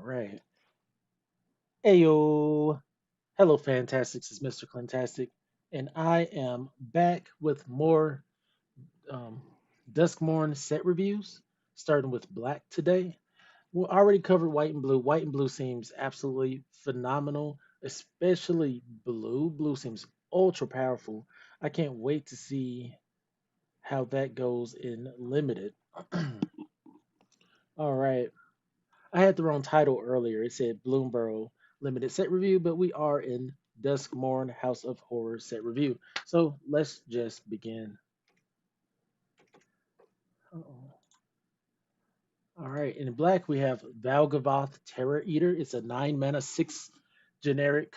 right. Ayo. Hello, Fantastics. It's Mr. Clintastik, and I am back with more um, Duskmourn set reviews, starting with black today. We already covered white and blue. White and blue seems absolutely phenomenal, especially blue. Blue seems ultra powerful. I can't wait to see how that goes in limited. All right. I had the wrong title earlier. It said Bloomberg limited set review, but we are in Duskmourn House of Horror set review. So let's just begin. Uh-oh. All right. In black, we have Valgavoth Terror Eater. It's a 9 mana, 6 generic,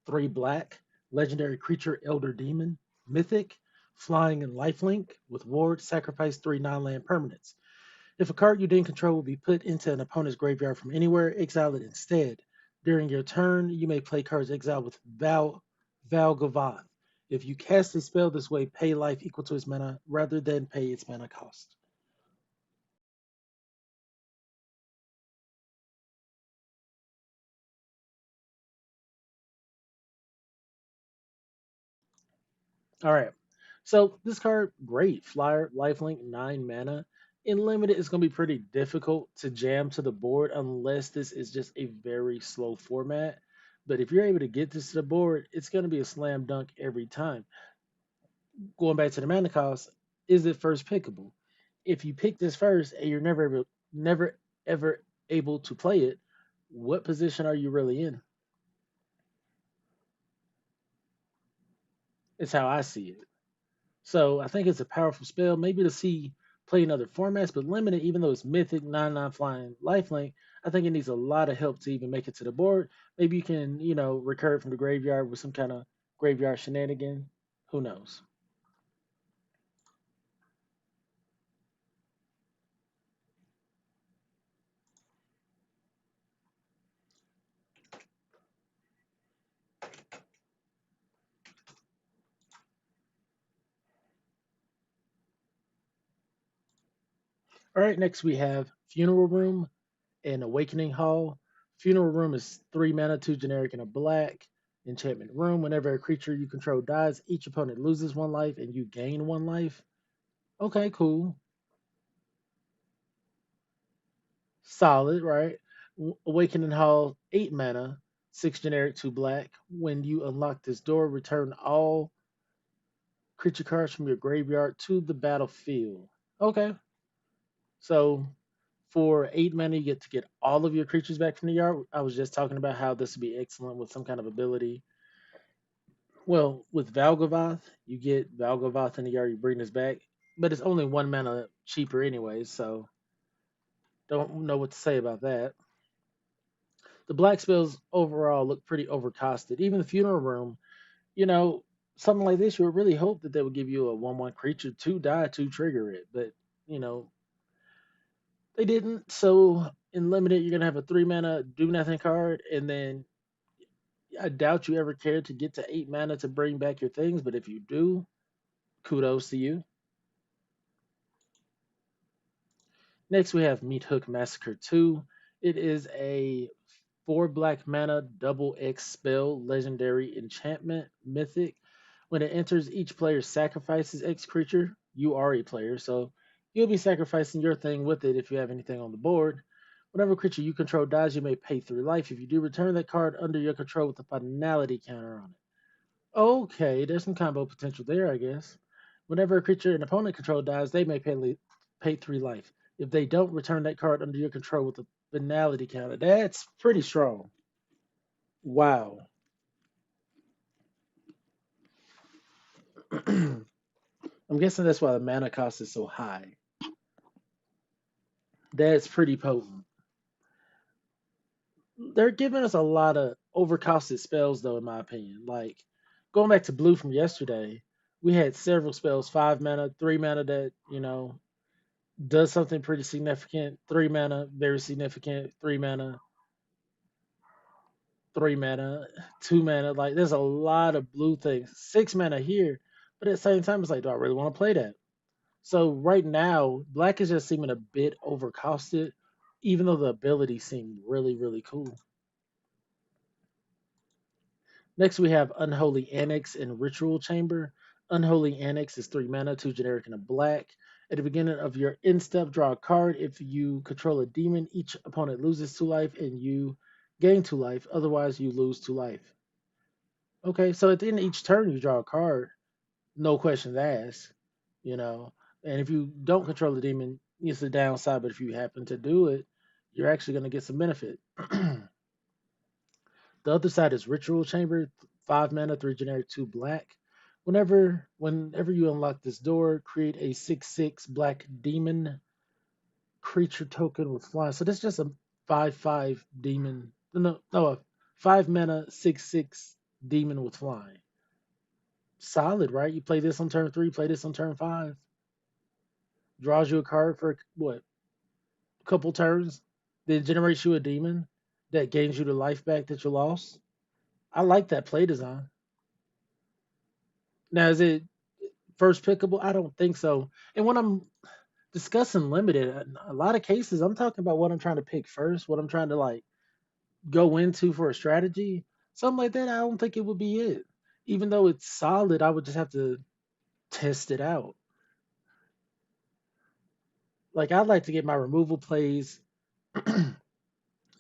3 black, legendary creature, Elder Demon, mythic, flying and lifelink with ward, sacrifice 3 non-land permanents. If a card you didn't control will be put into an opponent's graveyard from anywhere, exile it instead. During your turn, you may play cards exiled with Valgavoth. If you cast a spell this way, pay life equal to its mana rather than pay its mana cost. All right. So this card, great. Flyer, lifelink, 9 mana. In limited, it's going to be pretty difficult to jam to the board unless this is just a very slow format. But if you're able to get this to the board, it's going to be a slam dunk every time. Going back to the mana cost, is it first pickable? If you pick this first and you're never ever able to play it, what position are you really in? It's how I see it. So I think it's a powerful spell, maybe to see play in other formats, but limited, even though it's mythic, 9/9 flying lifelink, I think it needs a lot of help to even make it to the board. Maybe you can, recur it from the graveyard with some kind of graveyard shenanigan. Who knows? All right, next we have Funeral Room and Awakening Hall. Funeral Room is 3 mana, 2 generic, and a black. Enchantment Room. Whenever a creature you control dies, each opponent loses 1 life and you gain 1 life. Okay, cool. Solid, right? Awakening Hall, 8 mana, 6 generic, 2 black. When you unlock this door, return all creature cards from your graveyard to the battlefield. Okay, so for 8 mana, you get to get all of your creatures back from the yard. I was just talking about how this would be excellent with some kind of ability. Well, with Valgavoth, you get Valgavoth in the yard, you bring this back, but it's only 1 mana cheaper anyways, so don't know what to say about that. The black spells overall look pretty overcosted. Even the funeral room, you know, something like this, you would really hope that they would give you a 1/1 creature to die to trigger it, but you know, they didn't. So in limited, you're gonna have a 3 mana do nothing card, and then I doubt you ever cared to get to 8 mana to bring back your things, but if you do, kudos to you. Next, we have Meat Hook Massacre 2. It is a 4 black mana double X spell, legendary enchantment, mythic. When it enters, each player sacrifices X creature. You are a player, so you'll be sacrificing your thing with it if you have anything on the board. Whenever creature you control dies, you may pay 3 life. If you do, return that card under your control with a finality counter on it. Okay, there's some combo potential there, I guess. Whenever a creature an opponent control dies, they may pay 3 life. If they don't, return that card under your control with a finality counter. That's pretty strong. Wow. I'm guessing that's why the mana cost is so high. That's pretty potent. They're giving us a lot of overcosted spells, though, in my opinion. Like going back to blue from yesterday, we had several spells 5 mana, 3 mana that, does something pretty significant, 3 mana, very significant, 3 mana, 3 mana, 2 mana. Like there's a lot of blue things. 6 mana here, but at the same time, it's like, do I really want to play that? So right now, black is just seeming a bit overcosted. even though the abilities seem really, really cool. Next, we have Unholy Annex and Ritual Chamber. Unholy Annex is 3 mana, 2 generic, and a black. At the beginning of your end step, draw a card. If you control a demon, each opponent loses 2 life and you gain 2 life. Otherwise, you lose 2 life. Okay, so at the end of each turn, you draw a card. No questions asked, you know. And if you don't control the demon, it's the downside, but if you happen to do it, you're actually going to get some benefit. The other side is Ritual Chamber, 5 mana, 3 generic, 2 black. Whenever you unlock this door, create a 6/6 black demon creature token with flying. So that's just a 5/5 demon. No, a 5 mana 6/6 demon with flying. Solid, right? You play this on turn three, play this on turn five. Draws you a card for what? A couple turns, then generates you a demon that gains you the life back that you lost. I like that play design. Now, is it first pickable? I don't think so. And when I'm discussing limited, in a lot of cases, I'm talking about what I'm trying to pick first, what I'm trying to like go into for a strategy. Something like that, I don't think it would be it. Even though it's solid, I would just have to test it out. Like I'd like to get my removal plays,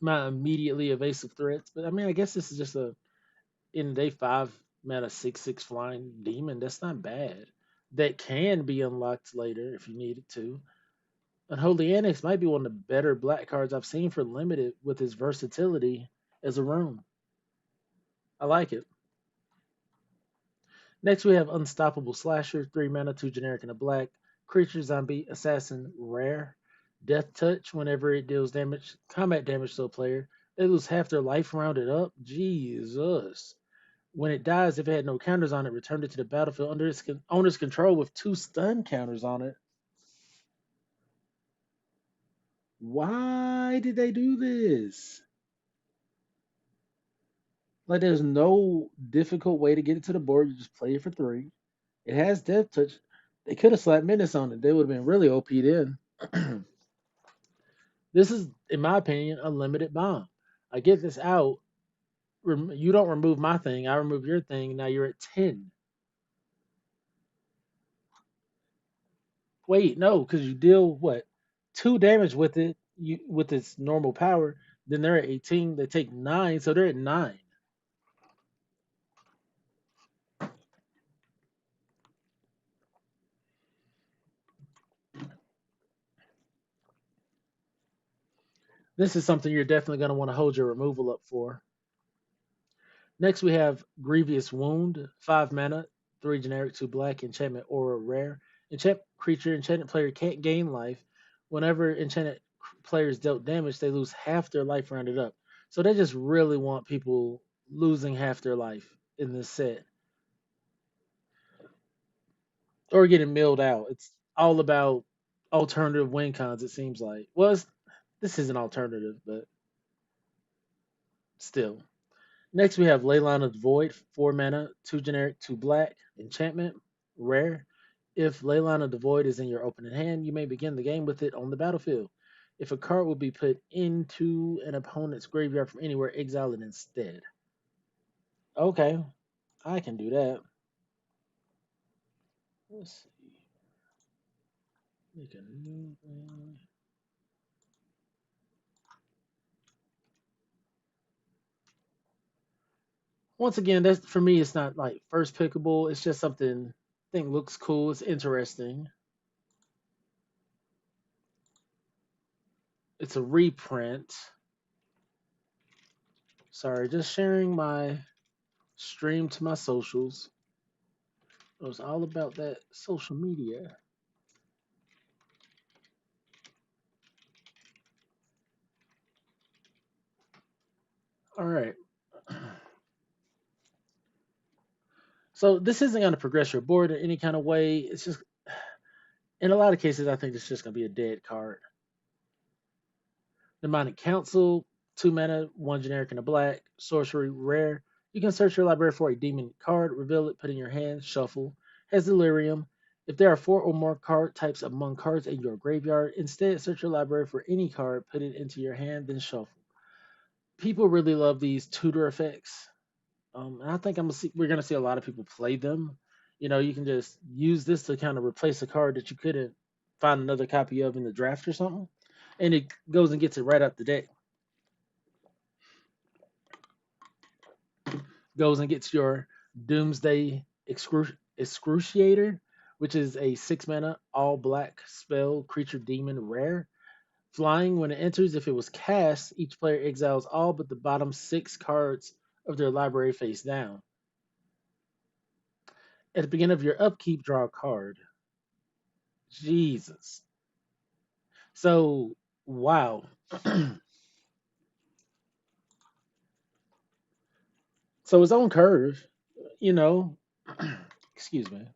my immediately evasive threats, but I mean, I guess this is just a in day 5 mana 6/6 flying demon. That's not bad. That can be unlocked later if you need it to. Unholy Annex might be one of the better black cards I've seen for limited with its versatility as a room. I like it. Next, we have Unstoppable Slasher, 3 mana, 2 generic, and a black. Creature, zombie, assassin, rare. Death Touch, whenever it deals damage, combat damage to a player, they lose half their life rounded up. Jesus. When it dies, if it had no counters on it, return it to the battlefield under its owner's control with 2 stun counters on it. Why did they do this? Like, there's no difficult way to get it to the board. You just play it for 3. It has Death Touch. They could have slapped Menace on it. They would have been really OP then. This is, in my opinion, a limited bomb. I get this out. You don't remove my thing. I remove your thing. Now you're at 10. Wait, no, because you deal what? 2 damage with it, you with its normal power. Then they're at 18. They take 9, so they're at 9. This is something you're definitely going to want to hold your removal up for. Next, we have Grievous Wound, 5 mana, 3 generic, 2 black, enchantment aura rare. Enchant creature, enchanted player can't gain life. Whenever enchanted players dealt damage, they lose half their life rounded up. So they just really want people losing half their life in this set or getting milled out. It's all about alternative win cons, it seems like. Well, this is an alternative, but still. Next, we have Leyline of the Void, 4 mana, 2 generic, 2 black, enchantment, rare. If Leyline of the Void is in your opening hand, you may begin the game with it on the battlefield. If a card will be put into an opponent's graveyard from anywhere, exile it instead. Okay, I can do that. Let's see. Make a new thing. Once again, that's for me. It's not like first pickable. It's just something. Thing looks cool. It's interesting. It's a reprint. Sorry, just sharing my stream to my socials. It was all about that social media. All right. So this isn't going to progress your board in any kind of way. It's just, in a lot of cases, I think it's just going to be a dead card. Demonic Council, 2 mana, 1 generic, and a black. Sorcery rare. You can search your library for a demon card, reveal it, put it in your hand, shuffle. Has delirium. If there are four or more card types among cards in your graveyard, instead search your library for any card, put it into your hand, then shuffle. People really love these tutor effects. And I think we're gonna see a lot of people play them. You can just use this to kind of replace a card that you couldn't find another copy of in the draft or something, and it goes and gets it right out the deck. Goes and gets your Doomsday Excruciator, which is a 6 mana all black spell creature demon rare. Flying, when it enters, if it was cast, each player exiles all but the bottom six cards of their library face down. At the beginning of your upkeep, draw a card. Jesus. So, wow. So its own curve, you know. Excuse me.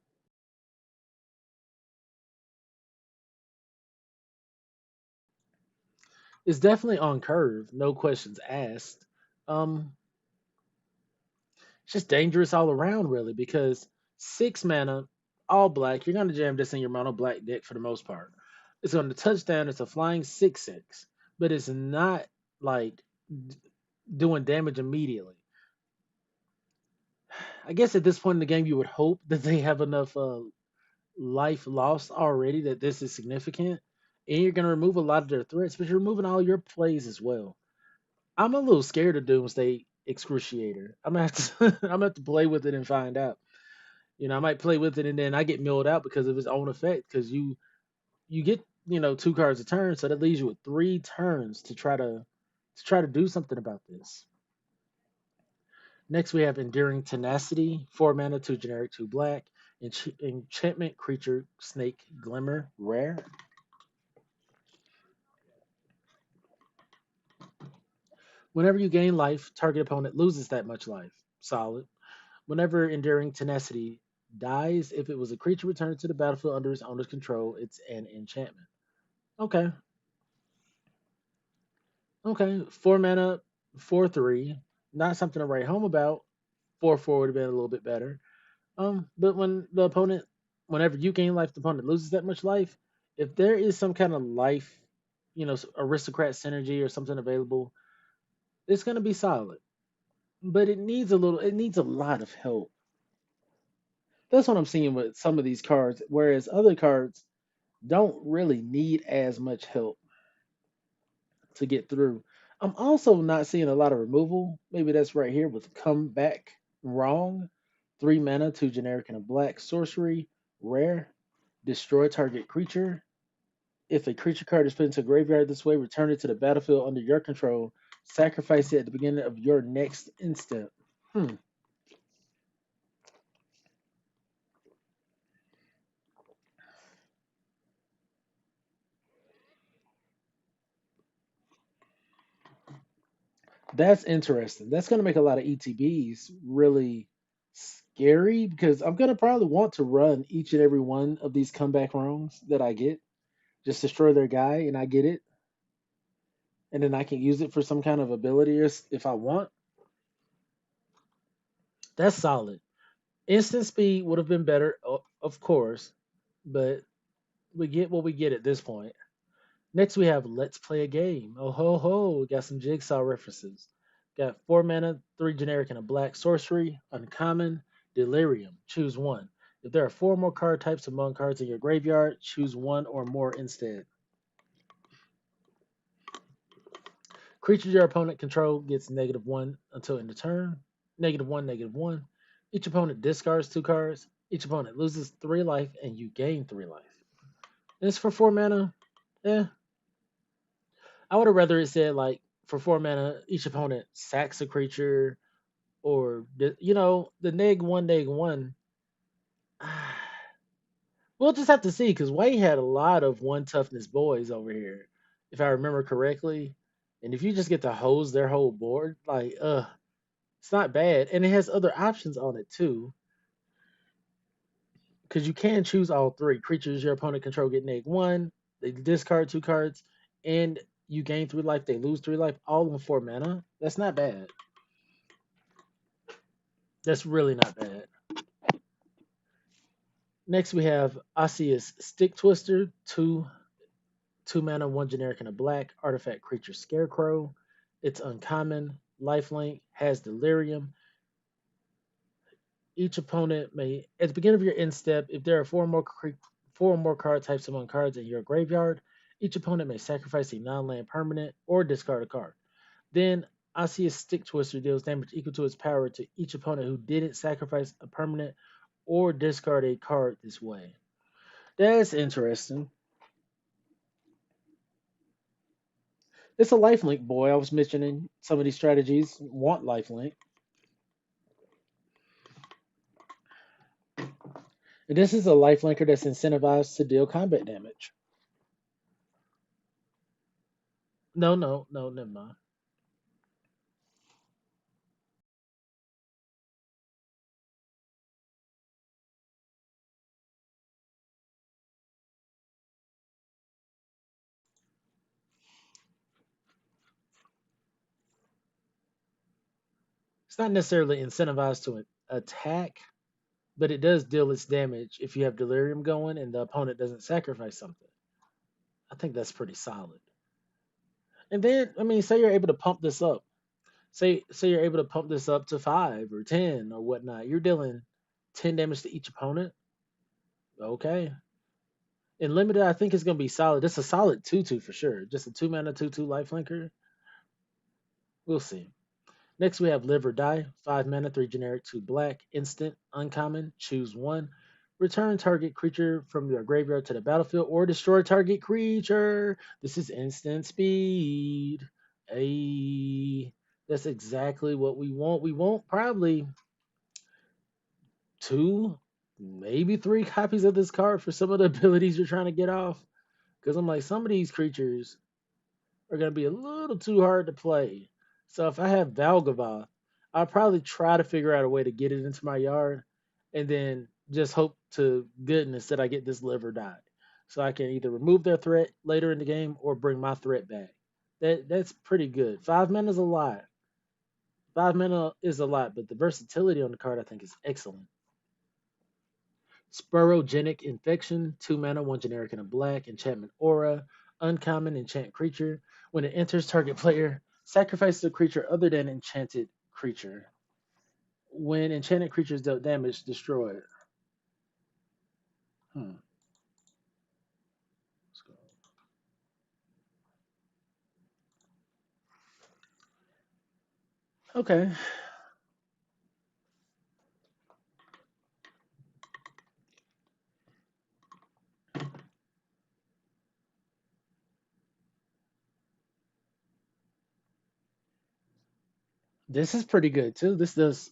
It's definitely on curve, no questions asked. Um, it's just dangerous all around, really, because 6 mana, all black. You're gonna jam this in your mono black deck for the most part. It's on the touchdown. It's a flying 6/6, but it's not like d- doing damage immediately. I guess at this point in the game, you would hope that they have enough life lost already that this is significant, and you're gonna remove a lot of their threats, but you're removing all your plays as well. I'm a little scared of Doomsday Excruciator. I'm gonna have to I'm gonna have to play with it and find out. I might play with it and then I get milled out because of its own effect. Because you get 2 cards a turn, so that leaves you with 3 turns to try to do something about this. Next we have Enduring Tenacity, 4 mana, 2 generic, 2 black. Enchantment creature Snake Glimmer rare. Whenever you gain life, target opponent loses that much life. Solid. Whenever Enduring Tenacity dies, if it was a creature returned to the battlefield under its owner's control, it's an enchantment. Okay. Okay. 4 mana, 4/3. Not something to write home about. 4/4 would have been a little bit better. But whenever you gain life, the opponent loses that much life. If there is some kind of life, aristocrat synergy or something available, it's gonna be solid. But it needs a lot of help. That's what I'm seeing with some of these cards, whereas other cards don't really need as much help to get through. I'm also not seeing a lot of removal. Maybe that's right here with Come Back Wrong. 3 mana, 2 generic, and a black sorcery. Rare. Destroy target creature. If a creature card is put into a graveyard this way, return it to the battlefield under your control. Sacrifice it at the beginning of your next instant. Hmm. That's interesting. That's going to make a lot of ETBs really scary because I'm going to probably want to run each and every one of these comeback rounds that I get. Just destroy their guy and I get it. And then I can use it for some kind of ability if I want. That's solid. Instant speed would have been better, of course, but we get what we get at this point. Next, we have Let's Play a Game. Oh ho ho! We got some Jigsaw references. Got 4 mana, 3 generic, and a black sorcery. Uncommon, Delirium. Choose one. If there are four more card types among cards in your graveyard, choose one or more instead. Creature your opponent control gets -1 until end of turn. -1, -1. Each opponent discards 2 cards. Each opponent loses 3 life, and you gain 3 life. And it's for 4 mana. Eh, I would have rather it said like for 4 mana, each opponent sacks a creature, or the neg 1. We'll just have to see because Wade had a lot of one toughness boys over here, if I remember correctly. And if you just get to hose their whole board, like it's not bad, and it has other options on it too. Because you can choose all three creatures your opponent control get -1. They discard 2 cards, and you gain 3 life. They lose 3 life. All in 4 mana. That's not bad. That's really not bad. Next we have Osseous Stick Twister, two mana, one generic and a black artifact creature scarecrow. It's uncommon, lifelink, has delirium. Each opponent may, at the beginning of your end step, if there are four or more card types among cards in your graveyard, each opponent may sacrifice a non-land permanent or discard a card. Then Osseous Stick Twister deals damage equal to its power to each opponent who didn't sacrifice a permanent or discard a card this way. That's interesting. It's a lifelink boy. I was mentioning some of these strategies want lifelink. And this is a lifelinker that's incentivized to deal combat damage. No, no, no, never mind. It's not necessarily incentivized to attack, but it does deal its damage if you have delirium going and the opponent doesn't sacrifice something. I think that's pretty solid. And then, I mean, say you're able to pump this up. Say you're able to pump this up to 5 or 10 or whatnot. You're dealing 10 damage to each opponent. Okay. In limited, I think it's gonna be solid. It's a solid 2/2 for sure. Just a 2 mana 2/2 lifelinker. We'll see. Next we have Live or Die. 5 mana, 3 generic, 2 black. Instant, uncommon. Choose one. Return target creature from your graveyard to the battlefield or destroy target creature. This is instant speed. A that's exactly what we want. We want probably two, maybe three copies of this card for some of the abilities you're trying to get off. Because I'm like, some of these creatures are going to be a little too hard to play. So if I have Valgavoth, I'll probably try to figure out a way to get it into my yard and then just hope to goodness that I get this live or die. So I can either remove their threat later in the game or bring my threat back. That's pretty good. 5 mana is a lot. 5 mana is a lot, but the versatility on the card I think is excellent. Sporogenic Infection, 2 mana, 1 generic and a black, enchantment aura, uncommon enchant creature. When it enters target player, sacrifices a creature other than enchanted creature. When enchanted creatures dealt damage, destroy it. Hmm. Let's go. Okay. This is pretty good too. This does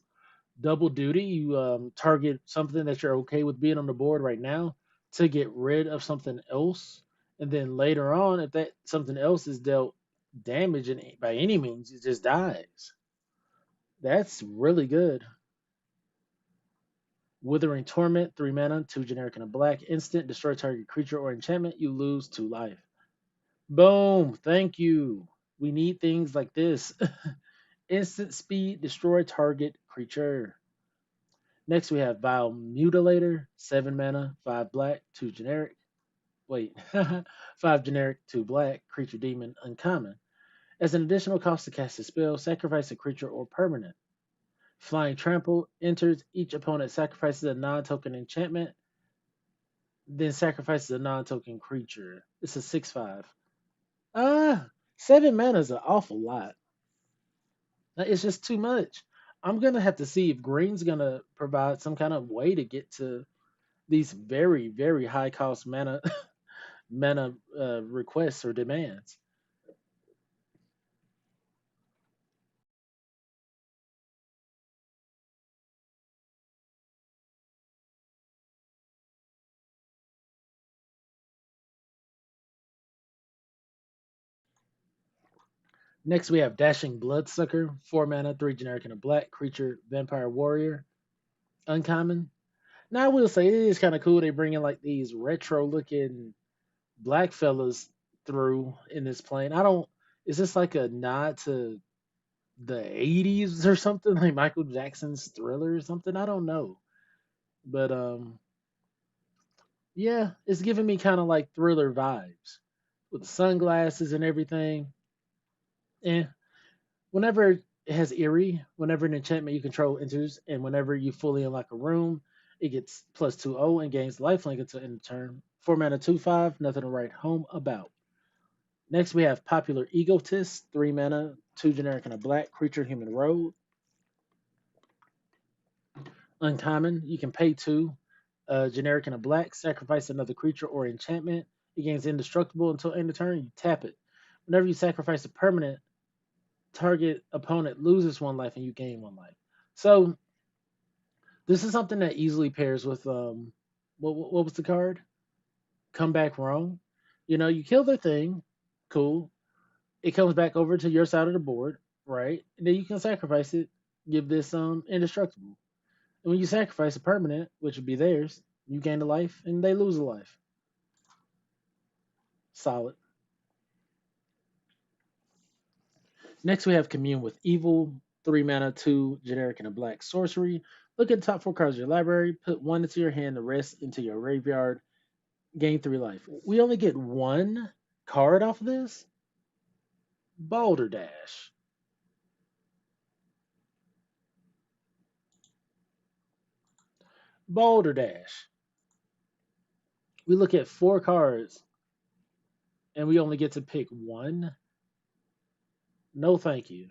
double duty. You target something that you're okay with being on the board right now to get rid of something else, and then later on, if that something else is dealt damage and by any means, it just dies. That's really good. Withering Torment, 3 mana, 2 generic and a black. Instant, destroy target creature or enchantment. You lose 2 life. Boom. Thank you. We need things like this. Instant speed, destroy target creature. Next, we have Vile Mutilator, 7 mana, 5 black, 2 generic. Wait, 5 generic, 2 black, creature demon, uncommon. As an additional cost to cast a spell, sacrifice a creature or permanent. Flying Trample enters, each opponent sacrifices a non token enchantment, then sacrifices a non token creature. It's a 6/5. Ah, 7 mana is an awful lot. It's just too much. I'm gonna have to see if Green's gonna provide some kind of way to get to these very, very high cost mana requests or demands. Next, we have Dashing Bloodsucker, 4 mana, 3 generic and a black creature, vampire warrior, uncommon. Now, I will say it is kind of cool. They bring in like these retro looking black fellas through in this plane. I don't. Is this like a nod to the '80s or something, like Michael Jackson's Thriller or something? I don't know, but Yeah, it's giving me kind of like thriller vibes with the sunglasses and everything. And whenever it has eerie, whenever an enchantment you control enters, and whenever you fully unlock a room, it gets plus 2/0 and gains lifelink until end of turn. 4 mana 2/5, nothing to write home about. Next we have Popular Egotist, 3 mana, 2 generic and a black creature human rogue. Uncommon, you can pay 2, generic and a black, sacrifice another creature or enchantment. It gains indestructible until end of turn. You tap it. Whenever you sacrifice a permanent, target opponent loses 1 life and you gain 1 life. So this is something that easily pairs with what was the card? Come back wrong. You know, you kill the thing, cool. It comes back over to your side of the board, right? And then you can sacrifice it, give this indestructible. And when you sacrifice a permanent, which would be theirs, you gain a life and they lose a life. Solid. Next we have Commune with Evil, 3 mana, 2 generic and a black sorcery. Look at the top 4 cards of your library, put one into your hand, the rest into your graveyard, gain 3 life. We only get one card off of this? Balderdash. Balderdash. We look at 4 cards and we only get to pick one? No, thank you.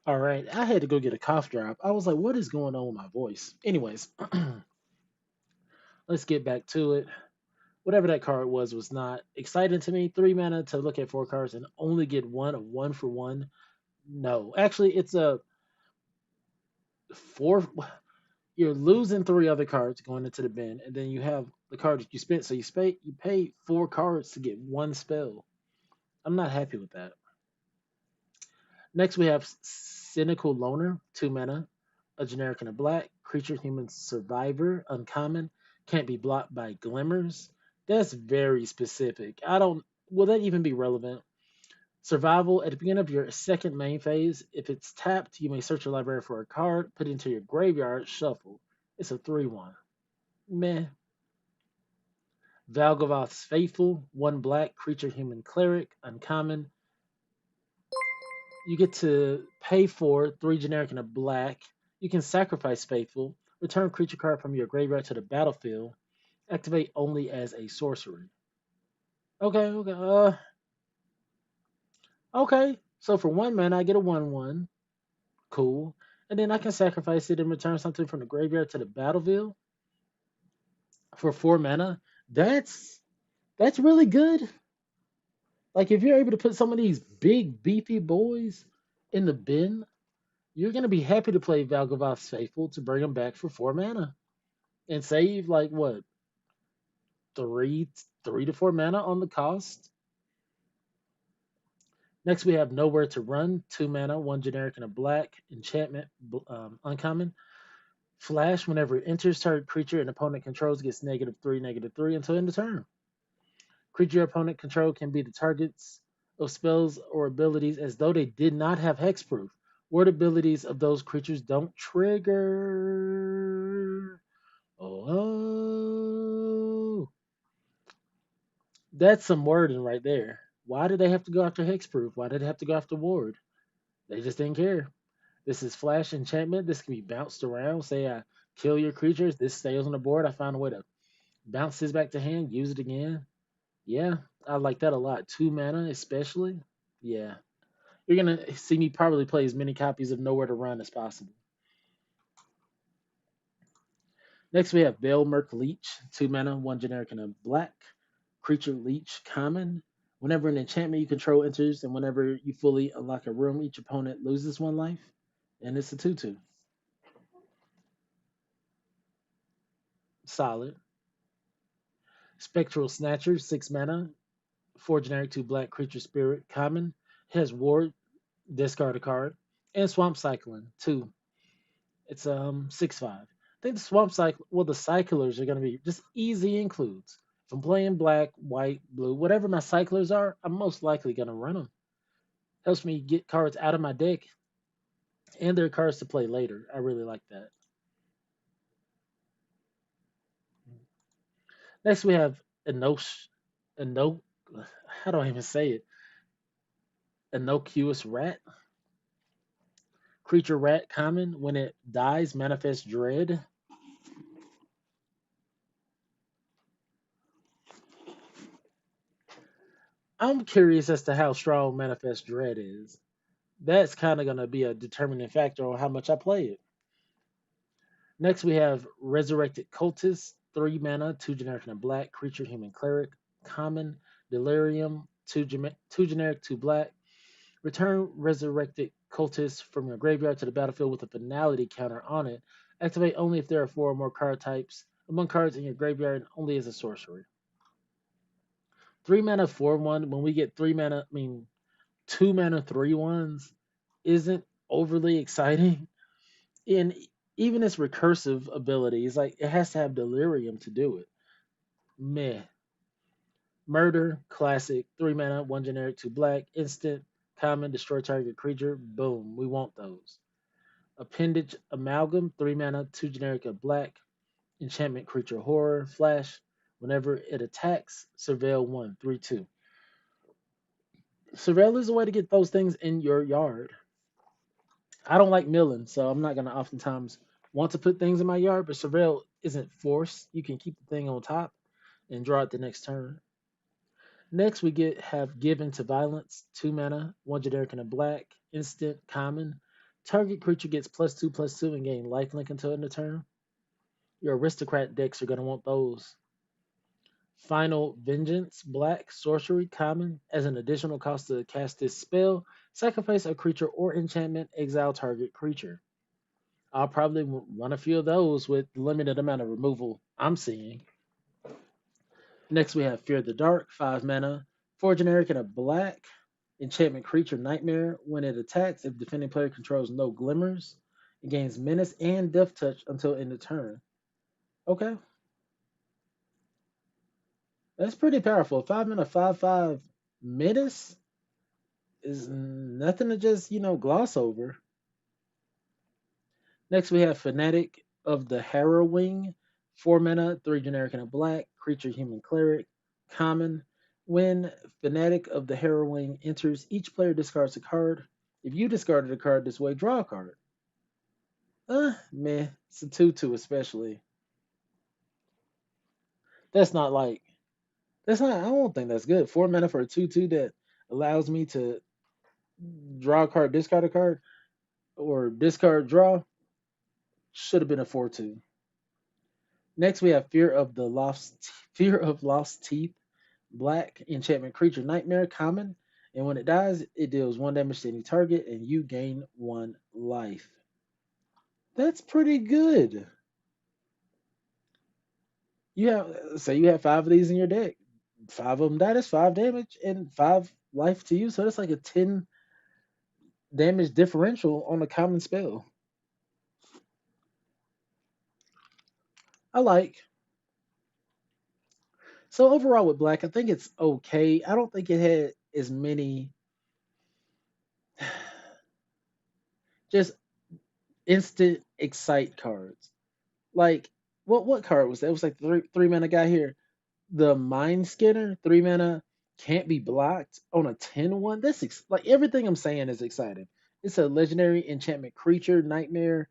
All right, I had to go get a cough drop. I was like, what is going on with my voice? Anyways, let's get back to it. Whatever that card was not exciting to me. 3 mana to look at 4 cards and only get one of 1 for 1. No, actually, it's a four. You're losing 3 other cards going into the bin, and then you have the card that you spent. So you pay 4 cards to get one spell. I'm not happy with that. Next, we have Cynical Loner, 2 mana, a generic and a black creature, human survivor, uncommon, can't be blocked by glimmers. That's very specific. I don't. Will that even be relevant? Survival at the beginning of your second main phase. If it's tapped, you may search your library for a card, put it into your graveyard, shuffle. It's a 3/1. Meh. Valgavoth's Faithful, 1 black creature, human cleric, uncommon. You get to pay for 3 generic and a black. You can sacrifice Faithful, return creature card from your graveyard to the battlefield, activate only as a sorcery. Okay, okay, okay. So for 1 mana, I get a 1/1. Cool. And then I can sacrifice it and return something from the graveyard to the battlefield for 4 mana. That's that's really good. Like if you're able to put some of these big beefy boys in the bin, you're gonna be happy to play Valgavoth's Faithful to bring them back for 4 mana and save like what 3 to 4 mana on the cost. Next we have Nowhere to Run, 2 mana, 1 generic and a black enchantment, uncommon. Flash whenever it enters target creature and opponent controls gets -3/-3 until end of turn. Creature your opponent control can be the targets of spells or abilities as though they did not have hexproof. Word abilities of those creatures don't trigger. Oh, That's some wording right there. Why did they have to go after hexproof? Why did they have to go after ward? They just didn't care. This is flash enchantment. This can be bounced around. Say I kill your creatures. This stays on the board. I find a way to bounce this back to hand. Use it again. Yeah, I like that a lot. 2 mana, especially. Yeah, you're gonna see me probably play as many copies of Nowhere to Run as possible. Next, we have Merc Leech, 2 mana, one generic and a black. Creature Leech, common. Whenever an enchantment you control enters, and whenever you fully unlock a room, each opponent loses 1 life. And it's a 2/2. Solid. Spectral Snatcher, 6 mana, 4 generic, 2 black. Creature Spirit, common. Has Ward, discard a card. And Swamp Cycling, 2. It's 6/5. I think the swamp cycle. Well, the cyclers are gonna be just easy includes. If I'm playing black, white, blue, whatever my cyclers are, I'm most likely gonna run them. Helps me get cards out of my deck, and there are cards to play later. I really like that. Next, we have Enosh, Eno. How do I even say it? Innocuous Rat. Creature rat common. When it dies, manifest dread. I'm curious as to how strong manifest dread is. That's kind of going to be a determining factor on how much I play it. Next, we have Resurrected Cultist, 3 mana, 2 generic and a black. Creature, human cleric, common. Delirium, two generic, 2 black. Return Resurrected Cultist from your graveyard to the battlefield with a finality counter on it. Activate only if there are 4 or more card types among cards in your graveyard and only as a sorcery. 3 mana, 4/1. When we get 3 mana, I mean, 2 mana, 3/1s isn't overly exciting. And even its recursive abilities, like it has to have delirium to do it. Meh. Murder, classic, 3 mana, 1 generic, 2 black, instant, common, destroy target creature. Boom, we want those. Appendage Amalgam, 3 mana, 2 generic, a black, enchantment creature horror, flash. Whenever it attacks, surveil 1/3/2. Surveil is a way to get those things in your yard. I don't like milling, so I'm not gonna oftentimes want to put things in my yard, but Surveil isn't forced. You can keep the thing on top and draw it the next turn. Next, we get have Given to Violence, 2 mana, 1 generic and a black, instant, common. Target creature gets +2/+2 and gain lifelink until end of turn. Your aristocrat decks are gonna want those. Final Vengeance, black, sorcery, common. As an additional cost to cast this spell, sacrifice a creature or enchantment, exile target creature. I'll probably run a few of those with the limited amount of removal I'm seeing. Next, we have Fear the Dark, 5 mana, 4 generic and a black. Enchantment creature Nightmare. When it attacks, if defending player controls no glimmers, it gains menace and death touch until end of turn. Okay, that's pretty powerful. 5 mana, 5/5 menace is nothing to just gloss over. Next, we have Fanatic of the Harrowing, 4 mana, 3 generic and a black. Creature, human cleric, common. When Fanatic of the Harrowing enters, each player discards a card. If you discarded a card this way, draw a card. Meh. It's a 2/2 especially. That's not like that's not. I don't think that's good. 4 mana for a 2/2 that allows me to draw a card, discard a card, or discard draw should have been a 4/2. Next, we have Fear of Lost Teeth, black enchantment creature nightmare, common. And when it dies, it deals 1 damage to any target, and you gain 1 life. That's pretty good. You have 5 of these in your deck. 5 of them die. That's 5 damage and 5 life to you. So that's like a 10 damage differential on a common spell. I like. So overall with black, I think it's okay. I don't think it had as many just instant excite cards. Like what card was that? It was like the three mana guy here. The Mind Skinner, 3 mana, can't be blocked on a 10-1. Like everything I'm saying is exciting. It's a legendary enchantment creature, nightmare.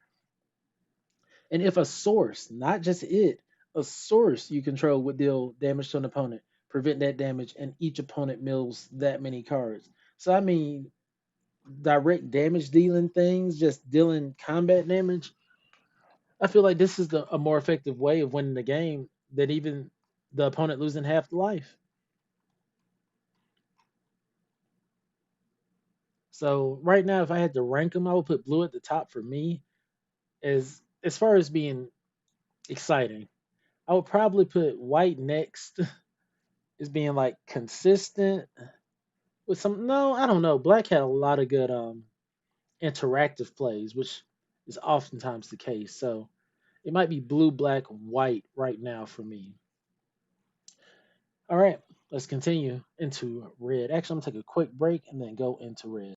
And if a source, not just it, a source you control would deal damage to an opponent, prevent that damage, and each opponent mills that many cards. So, I mean, direct damage dealing things, just dealing combat damage, I feel like this is a more effective way of winning the game than even the opponent losing half the life. So right now, if I had to rank them, I would put blue at the top for me. As far as being exciting, I would probably put white next as being like consistent with some. No, I don't know. Black had a lot of good interactive plays, which is oftentimes the case. So it might be blue, black, white right now for me. All right, let's continue into red. Actually, I'm gonna take a quick break and then go into red.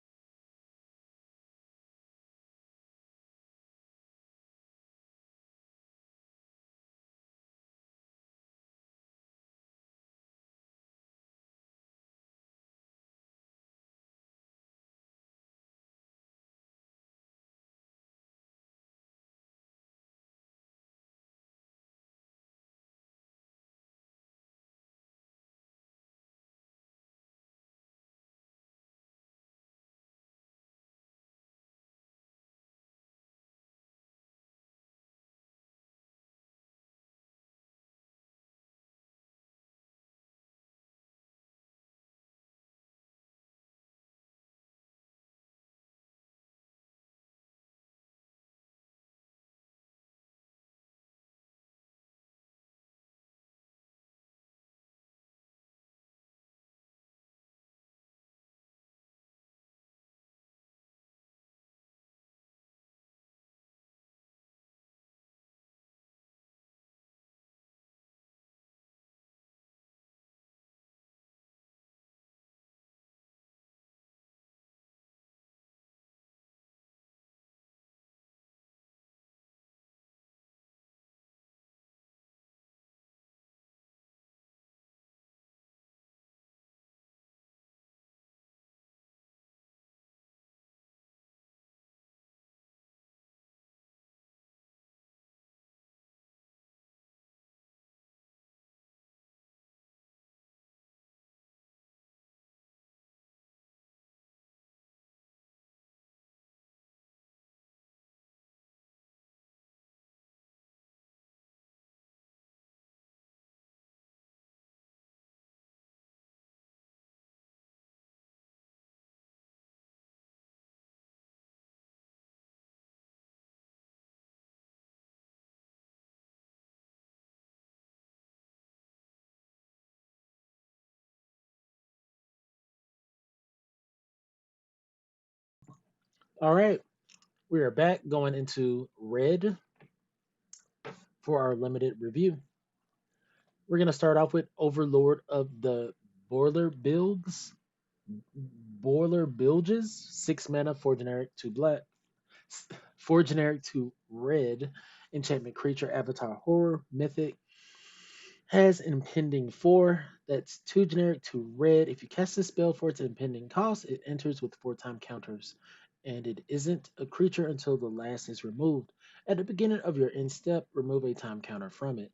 All right, we are back going into red for our limited review. We're gonna start off with Overlord of the Boiler Builds. Boiler Bilges, 6 mana, 4 generic, 2 black. 4 generic, 2 red. Enchantment creature, avatar horror, mythic. Has impending 4. That's 2 generic, 2 red. If you cast this spell for its impending cost, it enters with 4 time counters. And it isn't a creature until the last is removed. At the beginning of your end step, remove a time counter from it.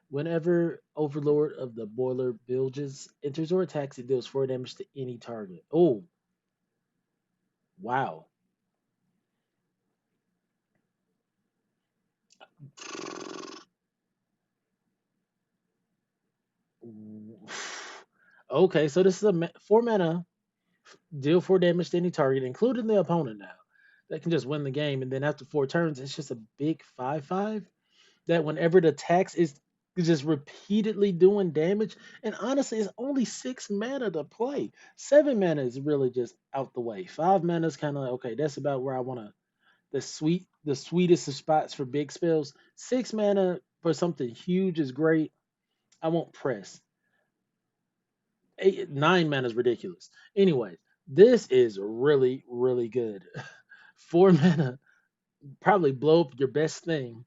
Whenever Overlord of the Boiler Bilges enters or attacks, it deals 4 damage to any target. Oh, wow. Okay, so this is a 4 mana, deal 4 damage to any target, including the opponent now. That can just win the game. And then after 4 turns, it's just a big 5/5 that whenever it attacks is just repeatedly doing damage. And honestly, it's only 6 mana to play. 7 mana is really just out the way. 5 mana is kind of like, okay, that's about where I want to the sweetest of spots for big spells. 6 mana for something huge is great. I won't press. 9 mana is ridiculous. Anyways, this is really, really good. 4 mana, probably blow up your best thing.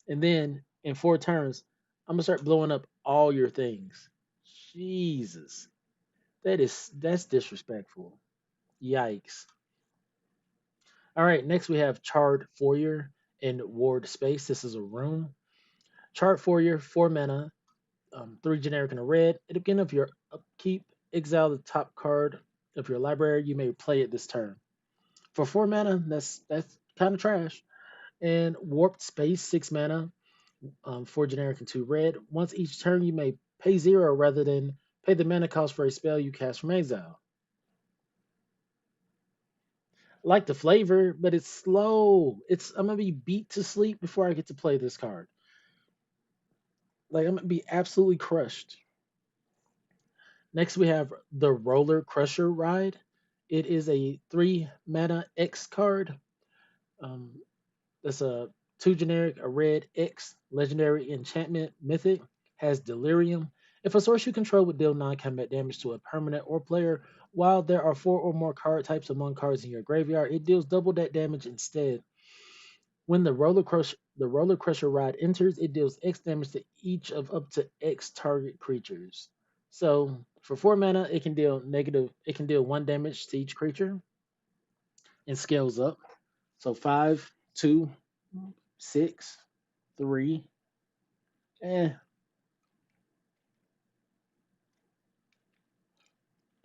And then in 4 turns, I'm gonna start blowing up all your things. Jesus. That's disrespectful. Yikes. All right, next we have Charred Foyer and Ward Space. This is a room. Charred Foyer, 4 mana, three generic and a red. At the beginning of your upkeep, exile the top card of your library. You may play it this turn. For 4 mana, that's kind of trash. And Warped Space, 6 mana, four generic and two red. Once each turn, you may pay zero rather than pay the mana cost for a spell you cast from exile. Like the flavor, but it's slow. I'm gonna be beat to sleep before I get to play this card. Like I'm gonna be absolutely crushed. Next we have the Roller Crusher Ride. It is a 3 mana X card. Um, that's a two generic, a red X legendary enchantment mythic, has delirium. If a source you control would deal non-combat damage to a permanent or player, while there are four or more card types among cards in your graveyard, it deals double that damage instead. When the roller crusher ride enters, it deals X damage to each of up to X target creatures. So for 4 mana, it can deal one damage to each creature and scales up. So 5, 2, 6, 3. Eh.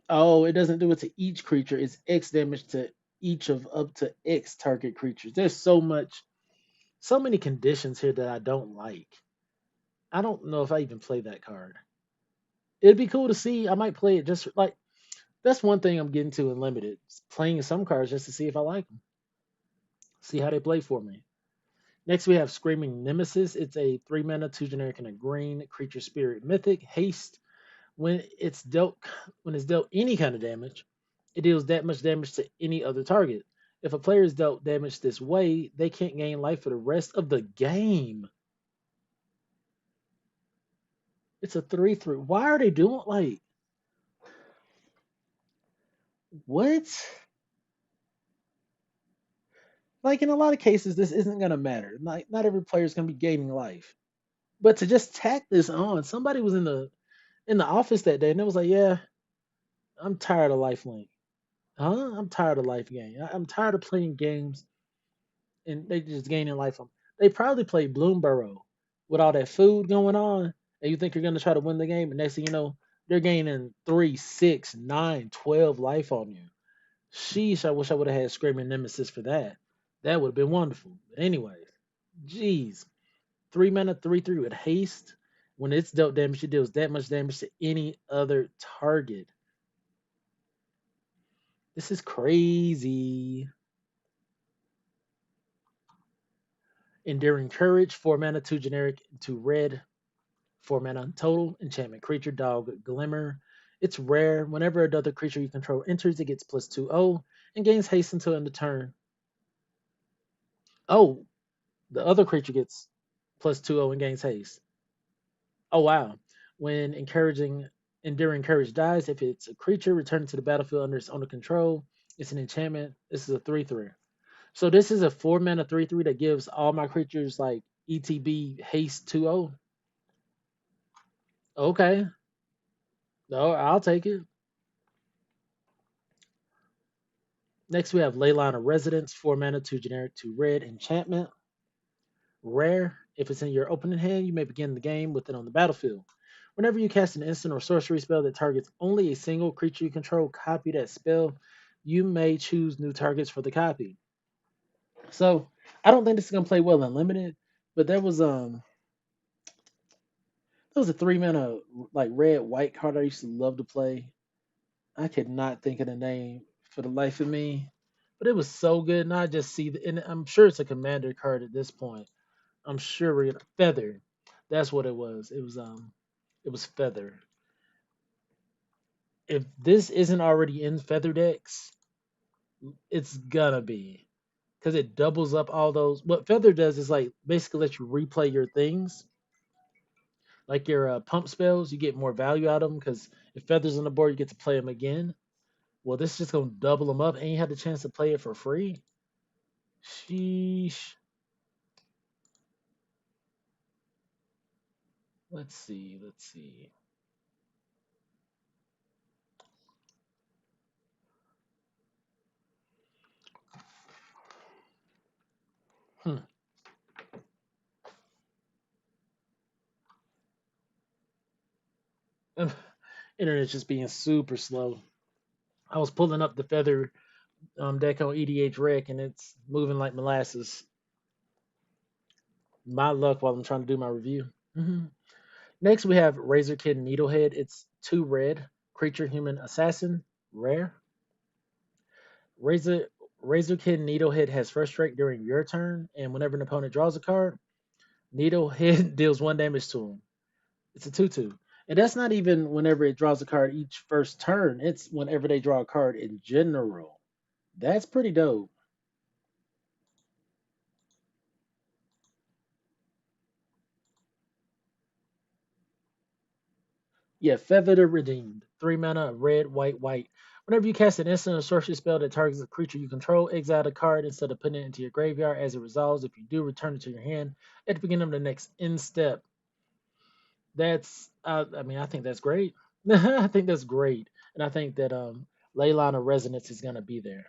Oh, it doesn't do it to each creature. It's X damage to each of up to X target creatures. There's so many conditions here that I don't like. I don't know if I even play that card. It'd be cool to see. I might play it just like that's one thing I'm getting to in limited. Playing some cards just to see if I like them, see how they play for me. Next, we have Screaming Nemesis. It's a 3 mana, two generic, and a green creature spirit mythic. Haste. When it's dealt when it's dealt any kind of damage, it deals that much damage to any other target. If a player is dealt damage this way, they can't gain life for the rest of the game. It's a 3/3. Why are they doing like what? Like in a lot of cases, this isn't gonna matter. Like not every player is gonna be gaining life. But to just tack this on, somebody was in the office that day and it was like, yeah, I'm tired of lifelink. Huh? I'm tired of life game. I'm tired of playing games and they just gaining life on. They probably played Bloomborough with all that food going on, and you think you're gonna try to win the game, and next thing you know, they're gaining 3, 6, 9, 12 life on you. Sheesh, I wish I would have had Screaming Nemesis for that. That would have been wonderful. But anyways, jeez. 3 mana, 3/3 with haste. When it's dealt damage, it deals that much damage to any other target. This is crazy. Enduring Courage, 4 mana, two generic, two red, 4 mana total. Enchantment creature, dog, glimmer. It's rare. Whenever another creature you control enters, it gets +2/0 and gains haste until end of turn. Oh, the other creature gets +2/0 and gains haste. Oh wow. When enduring courage dies, if it's a creature returned to the battlefield under its owner control, it's an enchantment. This is a 3/3. So this is a 4 mana 3/3 that gives all my creatures like ETB haste 2/0. Okay. No, I'll take it. Next we have Leyline of Residence, 4 mana, two generic, two red, enchantment. Rare. If it's in your opening hand, you may begin the game with it on the battlefield. Whenever you cast an instant or sorcery spell that targets only a single creature you control, copy that spell. You may choose new targets for the copy. So I don't think this is gonna play well in limited, but there was a 3 mana like red white card I used to love to play. I could not think of the name for the life of me, but it was so good. And I just see and I'm sure it's a commander card at this point. I'm sure we're gonna feather. That's what it was. It was feather. If this isn't already in feather decks, it's gonna be because it doubles up all those. What feather does is like basically let you replay your things, like your pump spells. You get more value out of them because if feathers on the board, you get to play them again. Well, this is just gonna double them up, and you have the chance to play it for free. Sheesh. Let's see. Let's see. Internet's just being super slow. I was pulling up the feather deck on EDH Rec, and it's moving like molasses. My luck while I'm trying to do my review. Next, we have Razorkin Needlehead. It's 2 red, creature human assassin, rare. Razor Razorkin Needlehead has first strike during your turn, and whenever an opponent draws a card, Needlehead deals 1 damage to him. It's a 2/2. And that's not even whenever it draws a card each first turn. It's whenever they draw a card in general. That's pretty dope. Yeah, Feather the Redeemed. 3 mana, red, white, white. Whenever you cast an instant or sorcery spell that targets a creature you control, exile a card instead of putting it into your graveyard as it resolves. If you do, return it to your hand at the beginning of the next end step. I mean, I think that's great. I think that's great. And I think that Leyline of Resonance is going to be there.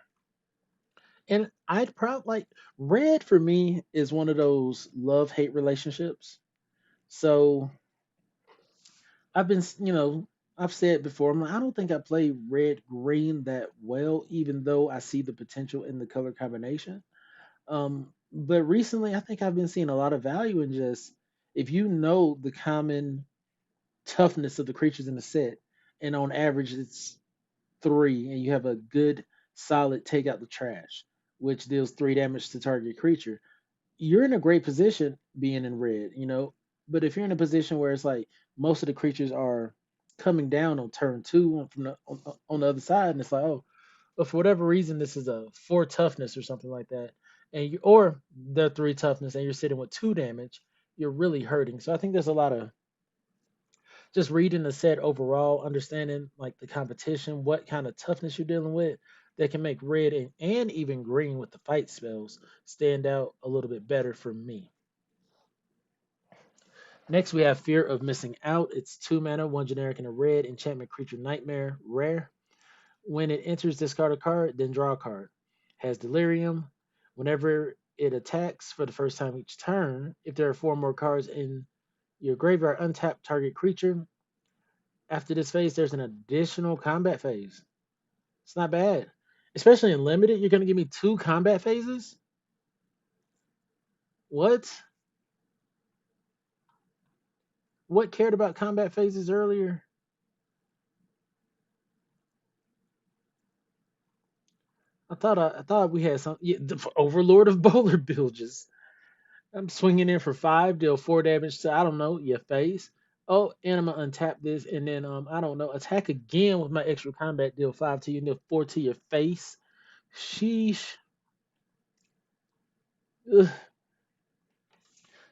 And I'd probably like red for me is one of those love hate relationships. So I've been, I've said before, I'm like, I don't think I play red green that well, even though I see the potential in the color combination. But recently, I think I've been seeing a lot of value in just if you know the common toughness of the creatures in the set, and on average it's 3, and you have a good solid take out the trash, which deals 3 damage to target creature, you're in a great position being in red. But if you're in a position where it's like most of the creatures are coming down on turn 2 from on the other side, and it's like, oh, but for whatever reason this is a 4 toughness or something like that, and you or they're 3 toughness and you're sitting with 2 damage, you're really hurting. So I think there's a lot of just reading the set overall, understanding like the competition, what kind of toughness you're dealing with, that can make red and even green with the fight spells stand out a little bit better for me. Next, we have Fear of Missing Out. It's 2 mana, 1 generic and a red, enchantment creature nightmare, rare. When it enters, discard a card, then draw a card. Has Delirium. Whenever it attacks for the first time each turn, if there are 4 more cards in your graveyard, untap target creature. After this phase, there's an additional combat phase. It's not bad. Especially in limited, you're going to give me 2 combat phases? What? What cared about combat phases earlier? I thought we had some, yeah, the Overlord of Bowler Bilges. I'm swinging in for 5, deal 4 damage to, I don't know, your face. Oh, and I'm gonna untap this, and then I don't know, attack again with my extra combat, deal 5 to you, and deal 4 to your face. Sheesh. Ugh.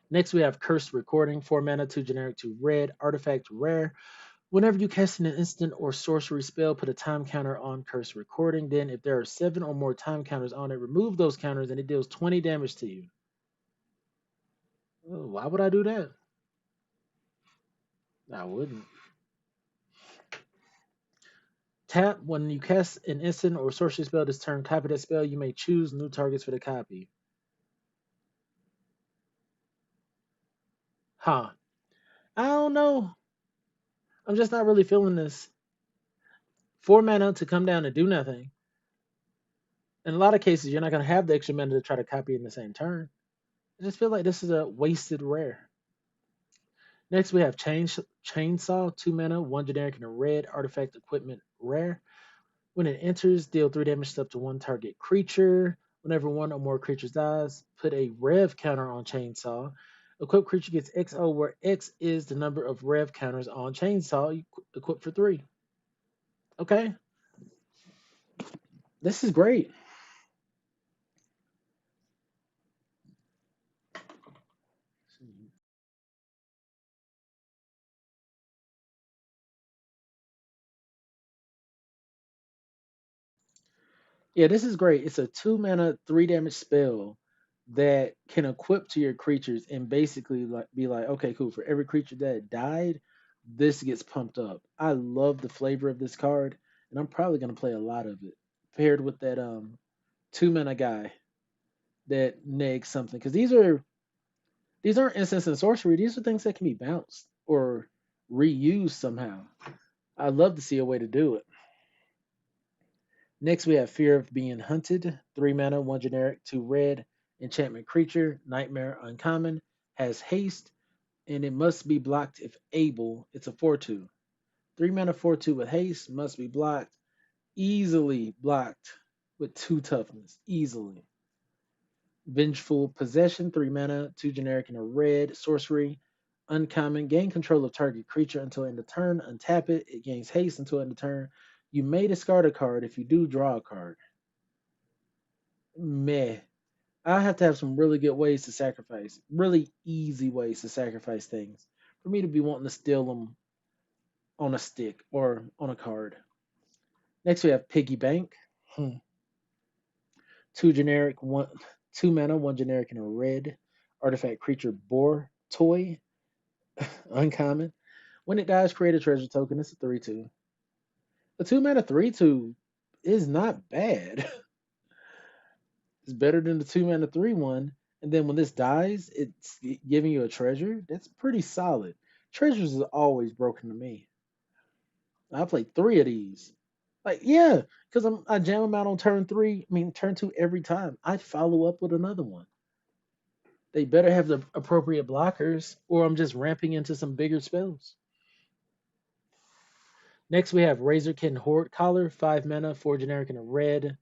Next we have Cursed Recording, 4 mana, 2 generic, 2 red, artifact rare. Whenever you cast an instant or sorcery spell, put a time counter on Cursed Recording. Then, if there are 7 or more time counters on it, remove those counters and it deals 20 damage to you. Oh, why would I do that? I wouldn't. Tap, when you cast an instant or sorcery spell this turn, copy that spell. You may choose new targets for the copy. Huh. I don't know. I'm just not really feeling this. 4 mana to come down and do nothing. In a lot of cases, you're not going to have the extra mana to try to copy in the same turn. I just feel like this is a wasted rare. Next, we have Chainsaw, 2 mana, 1 generic and a red, artifact equipment rare. When it enters, deal 3 damage to up to 1 target creature. Whenever 1 or more creatures dies, put a rev counter on Chainsaw. Equipped creature gets XO, where X is the number of rev counters on Chainsaw. You equip for 3. Okay, this is great. Yeah, this is great. It's a 2 mana, 3 damage spell that can equip to your creatures and basically like be like, okay, cool. For every creature that died, this gets pumped up. I love the flavor of this card, and I'm probably gonna play a lot of it paired with that 2 mana guy that negs something. Because these aren't instants and sorcery. These are things that can be bounced or reused somehow. I'd love to see a way to do it. Next, we have Fear of Being Hunted. 3 mana, 1 generic, 2 red. Enchantment creature, Nightmare uncommon, has haste, and it must be blocked if able. It's a 4/2. 3 mana, 4/2 with haste, must be blocked. Easily blocked with 2 toughness. Easily. Vengeful Possession, 3 mana, 2 generic, and a red. Sorcery, uncommon. Gain control of target creature until end of turn. Untap it. It gains haste until end of turn. You may discard a card. If you do, draw a card. Meh. I have to have some really good ways to sacrifice, really easy ways to sacrifice things for me to be wanting to steal them on a stick or on a card. Next, we have Piggy Bank. 2 generic, 2 mana, 1 generic, and a red. Artifact creature Boar Toy, uncommon. When it dies, create a treasure token. It's a 3/2. The 2 mana 3/2 is not bad. It's better than the 2 mana 3/1. And then when this dies, it's giving you a treasure. That's pretty solid. Treasures is always broken to me. I played 3 of these. Like, yeah, because I jam them out on turn 3. I mean, turn 2 every time. I follow up with another one. They better have the appropriate blockers, or I'm just ramping into some bigger spells. Next, we have Razorkin Horde Collar, 5 mana, 4 generic, and a red.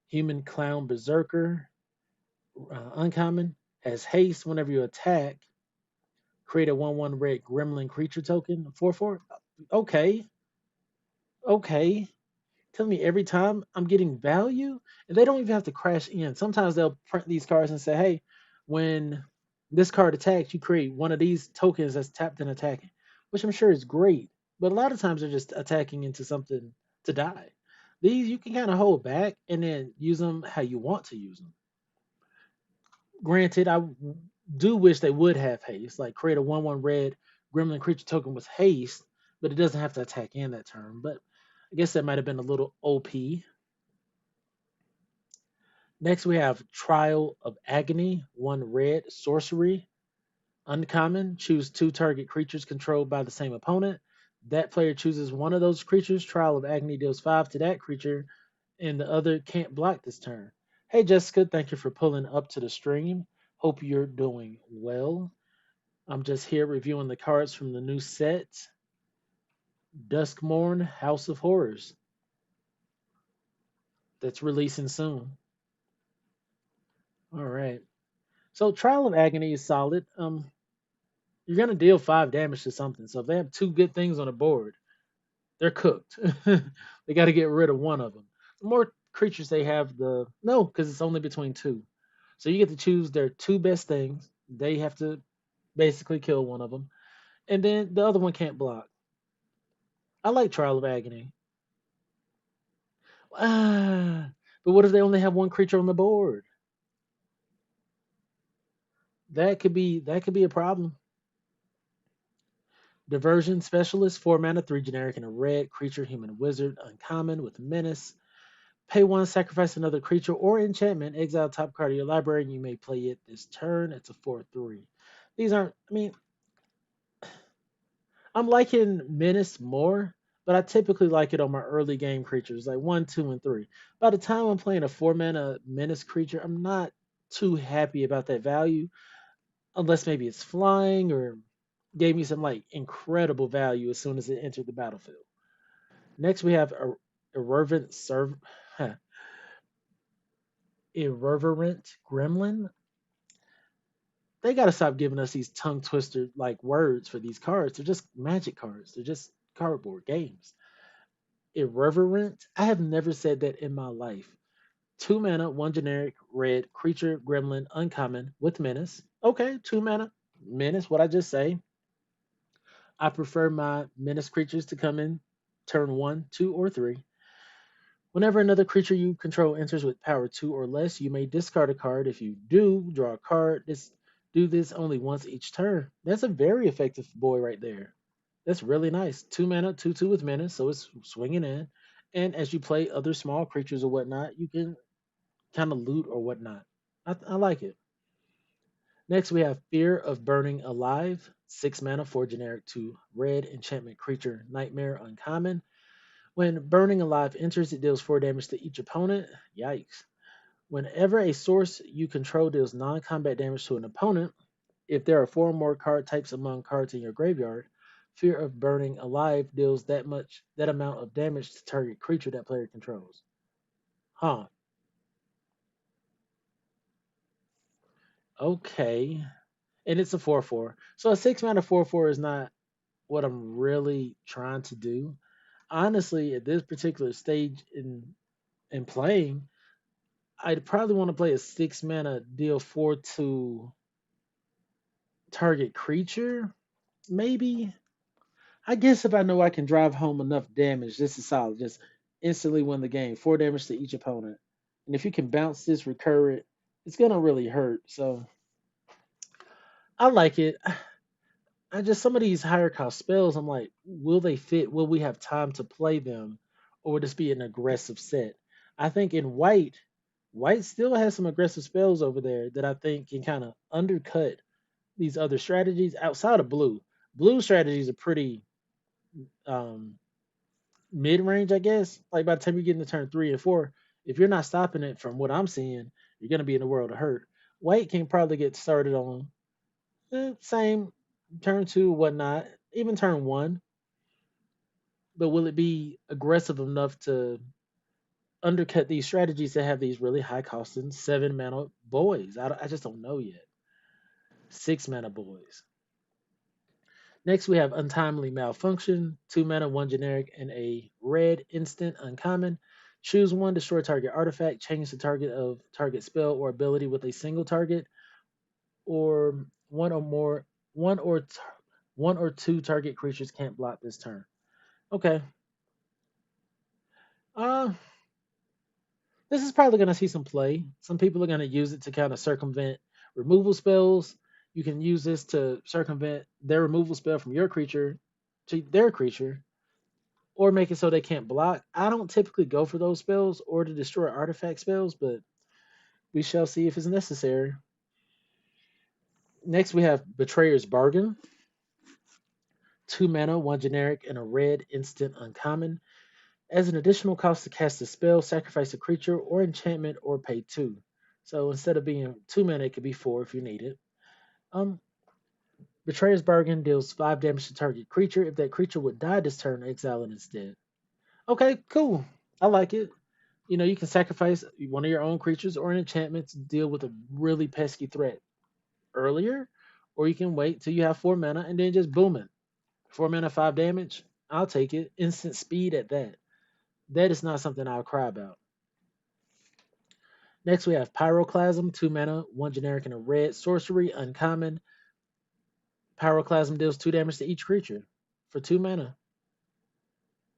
Human Clown Berserker, uncommon. Has haste whenever you attack. Create a 1/1 red gremlin creature token. 4/4. Okay. Okay. Tell me every time I'm getting value, and they don't even have to crash in. Sometimes they'll print these cards and say, hey, when this card attacks, you create one of these tokens that's tapped and attacking, which I'm sure is great. But a lot of times they're just attacking into something to die. These you can kind of hold back and then use them how you want to use them. Granted, do wish they would have haste, like create a 1/1 red gremlin creature token with haste, but it doesn't have to attack in that turn. But I guess that might have been a little OP. Next, we have Trial of Agony, 1 red, sorcery, uncommon. Choose 2 target creatures controlled by the same opponent. That player chooses one of those creatures. Trial of Agony deals 5 to that creature, and the other can't block this turn. Hey, Jessica, thank you for pulling up to the stream. Hope you're doing well. I'm just here reviewing the cards from the new set, Duskmourn House of Horrors, that's releasing soon. All right. So Trial of Agony is solid. You're gonna deal 5 damage to something. So if they have 2 good things on the board, they're cooked. They got to get rid of one of them. The more creatures they have, the no, because it's only between 2. So you get to choose their 2 best things. They have to basically kill one of them, and then the other one can't block. I like Trial of Agony. Ah, but what if they only have one creature on the board? That could be a problem. Diversion Specialist, 4 mana, 3 generic, and a red creature, human wizard, uncommon with menace. Pay 1, sacrifice another creature or enchantment, exile top card of your library, and you may play it this turn. It's a 4/3. These aren't, I mean, I'm liking menace more, but I typically like it on my early game creatures, like 1, 2, and 3. By the time I'm playing a 4 mana menace creature, I'm not too happy about that value, unless maybe it's flying or gave me some like incredible value as soon as it entered the battlefield. Next, we have a irreverent irreverent gremlin. They gotta stop giving us these tongue twister like words for these cards. They're just magic cards. They're just cardboard games. Irreverent. I have never said that in my life. 2 mana, 1 generic, red creature, gremlin, uncommon with menace. Okay, 2 mana, menace. What I just say. I prefer my menace creatures to come in turn 1, 2, or 3. Whenever another creature you control enters with power 2 or less, you may discard a card. If you do, draw a card. Do this only once each turn. That's a very effective boy right there. That's really nice. 2 mana, 2/2 with menace, so it's swinging in. And as you play other small creatures or whatnot, you can kind of loot or whatnot. I like it. Next, we have Fear of Burning Alive, 6 mana for generic 2 red enchantment creature Nightmare uncommon. When Burning Alive enters, it deals 4 damage to each opponent. Yikes. Whenever a source you control deals non combat damage to an opponent, if there are 4 or more card types among cards in your graveyard, Fear of Burning Alive deals that amount of damage to target creature that player controls. Huh. Okay. And it's a 4/4. So a 6 mana 4/4 is not what I'm really trying to do. Honestly, at this particular stage in playing, I'd probably want to play a 6 mana deal 4 to target creature. Maybe. I guess if I know I can drive home enough damage, this is solid. Just instantly win the game. 4 damage to each opponent. And if you can bounce this recurrent, it's gonna really hurt. So I like it. I just some of these higher cost spells, I'm like, will they fit? Will we have time to play them? Or will this be an aggressive set? I think in white still has some aggressive spells over there that I think can kind of undercut these other strategies outside of blue. Blue strategies are pretty um mid range, I guess. Like by the time you get into turn 3 and 4, if you're not stopping it from what I'm seeing, you're gonna be in the world of hurt. White can probably get started on same turn 2, whatnot, even turn 1. But will it be aggressive enough to undercut these strategies that have these really high costing 7 mana boys? I just don't know yet. 6 mana boys. Next, we have Untimely Malfunction, 2 mana, 1 generic, and a red instant uncommon. Choose one, destroy target artifact, change the target of target spell or ability with a single target, or one or more, one or t- one or two target creatures can't block this turn. Okay. Uh, this is probably going to see some play. Some people are going to use it to kind of circumvent removal spells. You can use this to circumvent their removal spell from your creature to their creature, or make it so they can't block. I don't typically go for those spells or to destroy artifact spells, but we shall see if it's necessary. Next, we have Betrayer's Bargain. 2 mana, 1 generic, and a red instant uncommon. As an additional cost to cast a spell, sacrifice a creature or enchantment or pay 2. So instead of being 2 mana, it could be 4 if you need it. Um, Betrayer's Bargain deals 5 damage to target creature. If that creature would die this turn, exile it instead. Okay, cool. I like it. You can sacrifice one of your own creatures or an enchantment to deal with a really pesky threat earlier, or you can wait till you have 4 mana and then just boom it. 4 mana, 5 damage. I'll take it. Instant speed at that. That is not something I'll cry about. Next, we have Pyroclasm, 2 mana, 1 generic and a red sorcery, uncommon. Pyroclasm deals 2 damage to each creature for 2 mana.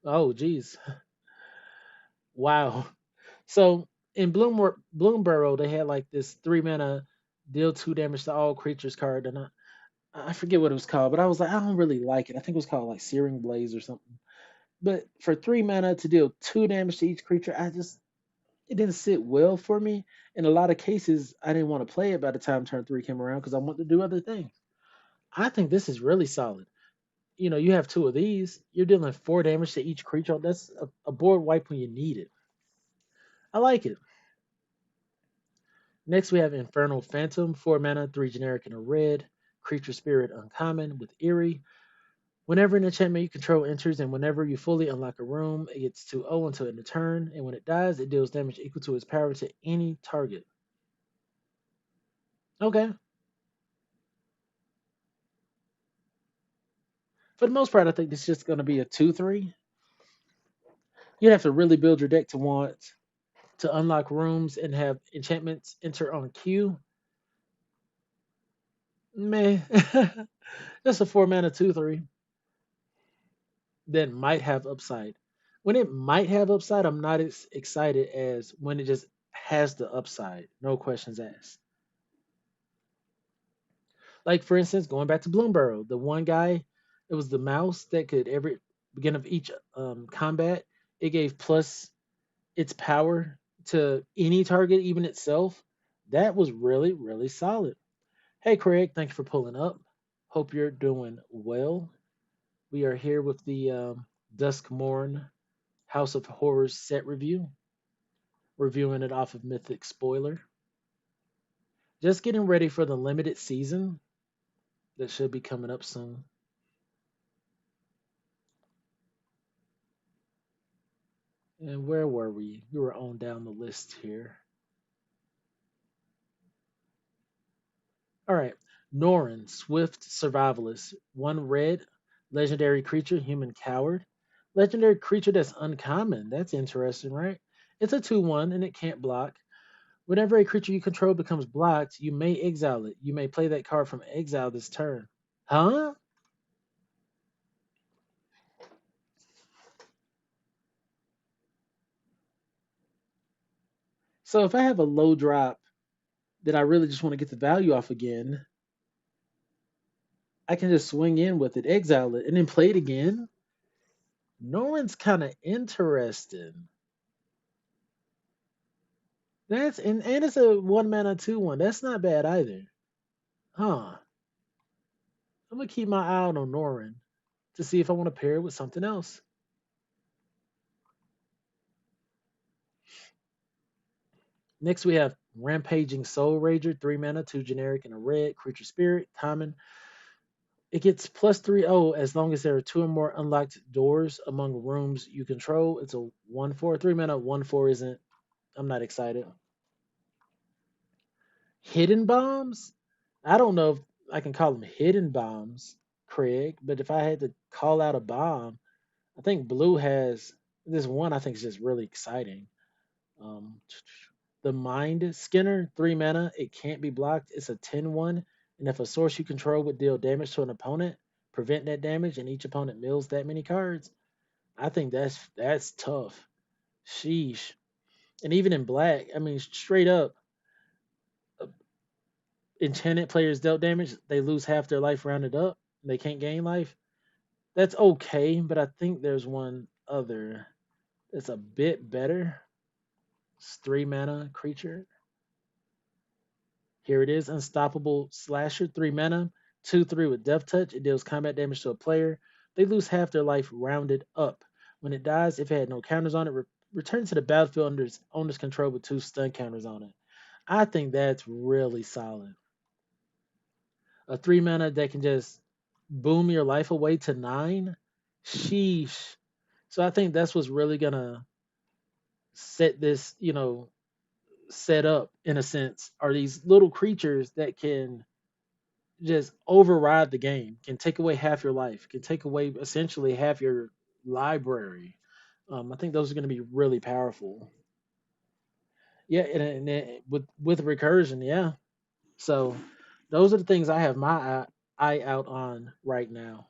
Oh, geez. Wow. So in Bloomburrow, they had like this 3 mana deal 2 damage to all creatures card, and I forget what it was called, but I was like, I don't really like it. I think it was called like Searing Blaze or something. But for 3 mana to deal 2 damage to each creature, it didn't sit well for me. In a lot of cases, I didn't want to play it by the time turn 3 came around because I wanted to do other things. I think this is really solid. You have 2 of these, you're dealing 4 damage to each creature. That's a board wipe when you need it. I like it. Next, we have Infernal Phantom, 4 mana, 3 generic and a red. Creature Spirit uncommon with Eerie. Whenever an enchantment you control enters and whenever you fully unlock a room, it gets 2/0 until end of turn, and when it dies, it deals damage equal to its power to any target. Okay. For the most part, I think this is just going to be a 2/3. You'd have to really build your deck to want to unlock rooms and have enchantments enter on queue. Meh. Just a 4 mana 2/3 that might have upside. When it might have upside, I'm not as excited as when it just has the upside. No questions asked. Like for instance, going back to Bloomburrow, the one guy, it was the mouse that could every beginning of each combat, it gave plus its power to any target, even itself. That was really, really solid. Hey, Craig, thank you for pulling up. Hope you're doing well. We are here with the Duskmourn House of Horrors set review, reviewing it off of Mythic Spoiler. Just getting ready for the limited season that should be coming up soon. And where were we? We were on down the list here. All right. Norin, Swift Survivalist. One red, legendary creature, human coward. Legendary creature that's uncommon. That's interesting, right? It's a 2/1 and it can't block. Whenever a creature you control becomes blocked, you may exile it. You may play that card from exile this turn. Huh? So if I have a low drop that I really just want to get the value off again, I can just swing in with it, exile it, and then play it again. Norman's kind of interesting. And it's a 1 mana 2/1. That's not bad either. Huh. I'm gonna keep my eye out on Norrin to see if I want to pair it with something else. Next we have Rampaging Soul Rager, 3 mana, 2 generic, and a red creature spirit, common. It gets +3/0 as long as there are two or more unlocked doors among rooms you control. It's a 1/4, 3 mana, 1/4 isn't. I'm not excited. Hidden bombs? I don't know if I can call them hidden bombs, Craig, but if I had to call out a bomb, I think blue has this one I think is just really exciting. Um, the Mind Skinner, 3 mana, it can't be blocked. It's a 10/1, and if a source you control would deal damage to an opponent, prevent that damage, and each opponent mills that many cards. I think that's tough. Sheesh. And even in black, I mean, straight up, uh, enchanted players dealt damage, they lose half their life rounded up. They can't gain life. That's okay, but I think there's one other that's a bit better. It's 3 mana creature. Here it is, Unstoppable Slasher, 3 mana, 2/3 with Death Touch. It deals combat damage to a player. They lose half their life rounded up. When it dies, if it had no counters on it, return to the battlefield under its owner's control with 2 stun counters on it. I think that's really solid. A 3 mana that can just boom your life away to 9. Sheesh. So I think that's what's really gonna set this, set up in a sense, are these little creatures that can just override the game, can take away half your life, can take away essentially half your library. I think those are going to be really powerful. Yeah, and with recursion, yeah. So those are the things I have my eye out on right now.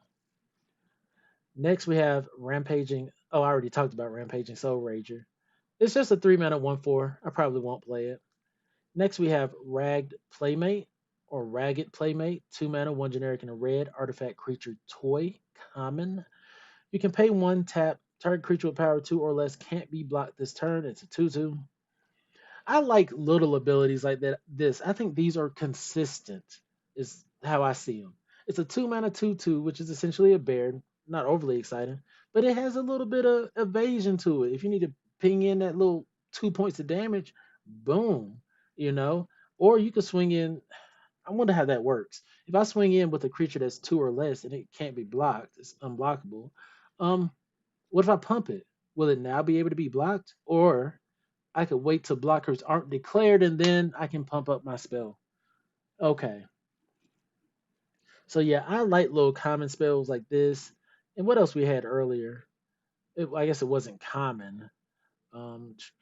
Next, we have Rampaging. Oh, I already talked about Rampaging Soul Rager. It's just a 3 mana 1/4. I probably won't play it. Next, we have Ragged Playmate or Ragged Playmate, 2 mana, 1 generic, and a red artifact creature toy, common. You can pay 1 tap. Target creature with power 2 or less can't be blocked this turn. It's a 2/2. I like little abilities like that. This I think these are consistent. Is how I see them. It's a 2 mana 2/2, which is essentially a bear. Not overly exciting, but it has a little bit of evasion to it. If you need to ping in that little 2 points of damage, boom, you know. Or you could swing in. I wonder how that works. If I swing in with a creature that's 2 or less and it can't be blocked, it's unblockable. Um, what if I pump it? Will it now be able to be blocked, or I could wait till blockers aren't declared and then I can pump up my spell. Okay. So yeah, I like little common spells like this. And what else we had earlier? I guess it wasn't common. It's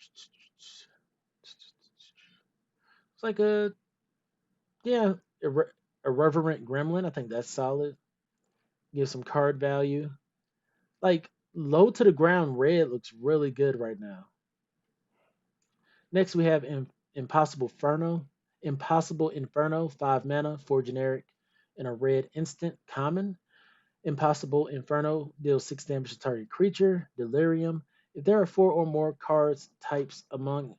like a yeah, irreverent gremlin. I think that's solid. Give some card value. Like low to the ground red looks really good right now. Next we have Impossible Inferno. Impossible Inferno, 5 mana, 4 generic, and a red instant common. Impossible Inferno deals 6 damage to target creature. Delirium. If there are 4 or more cards types among,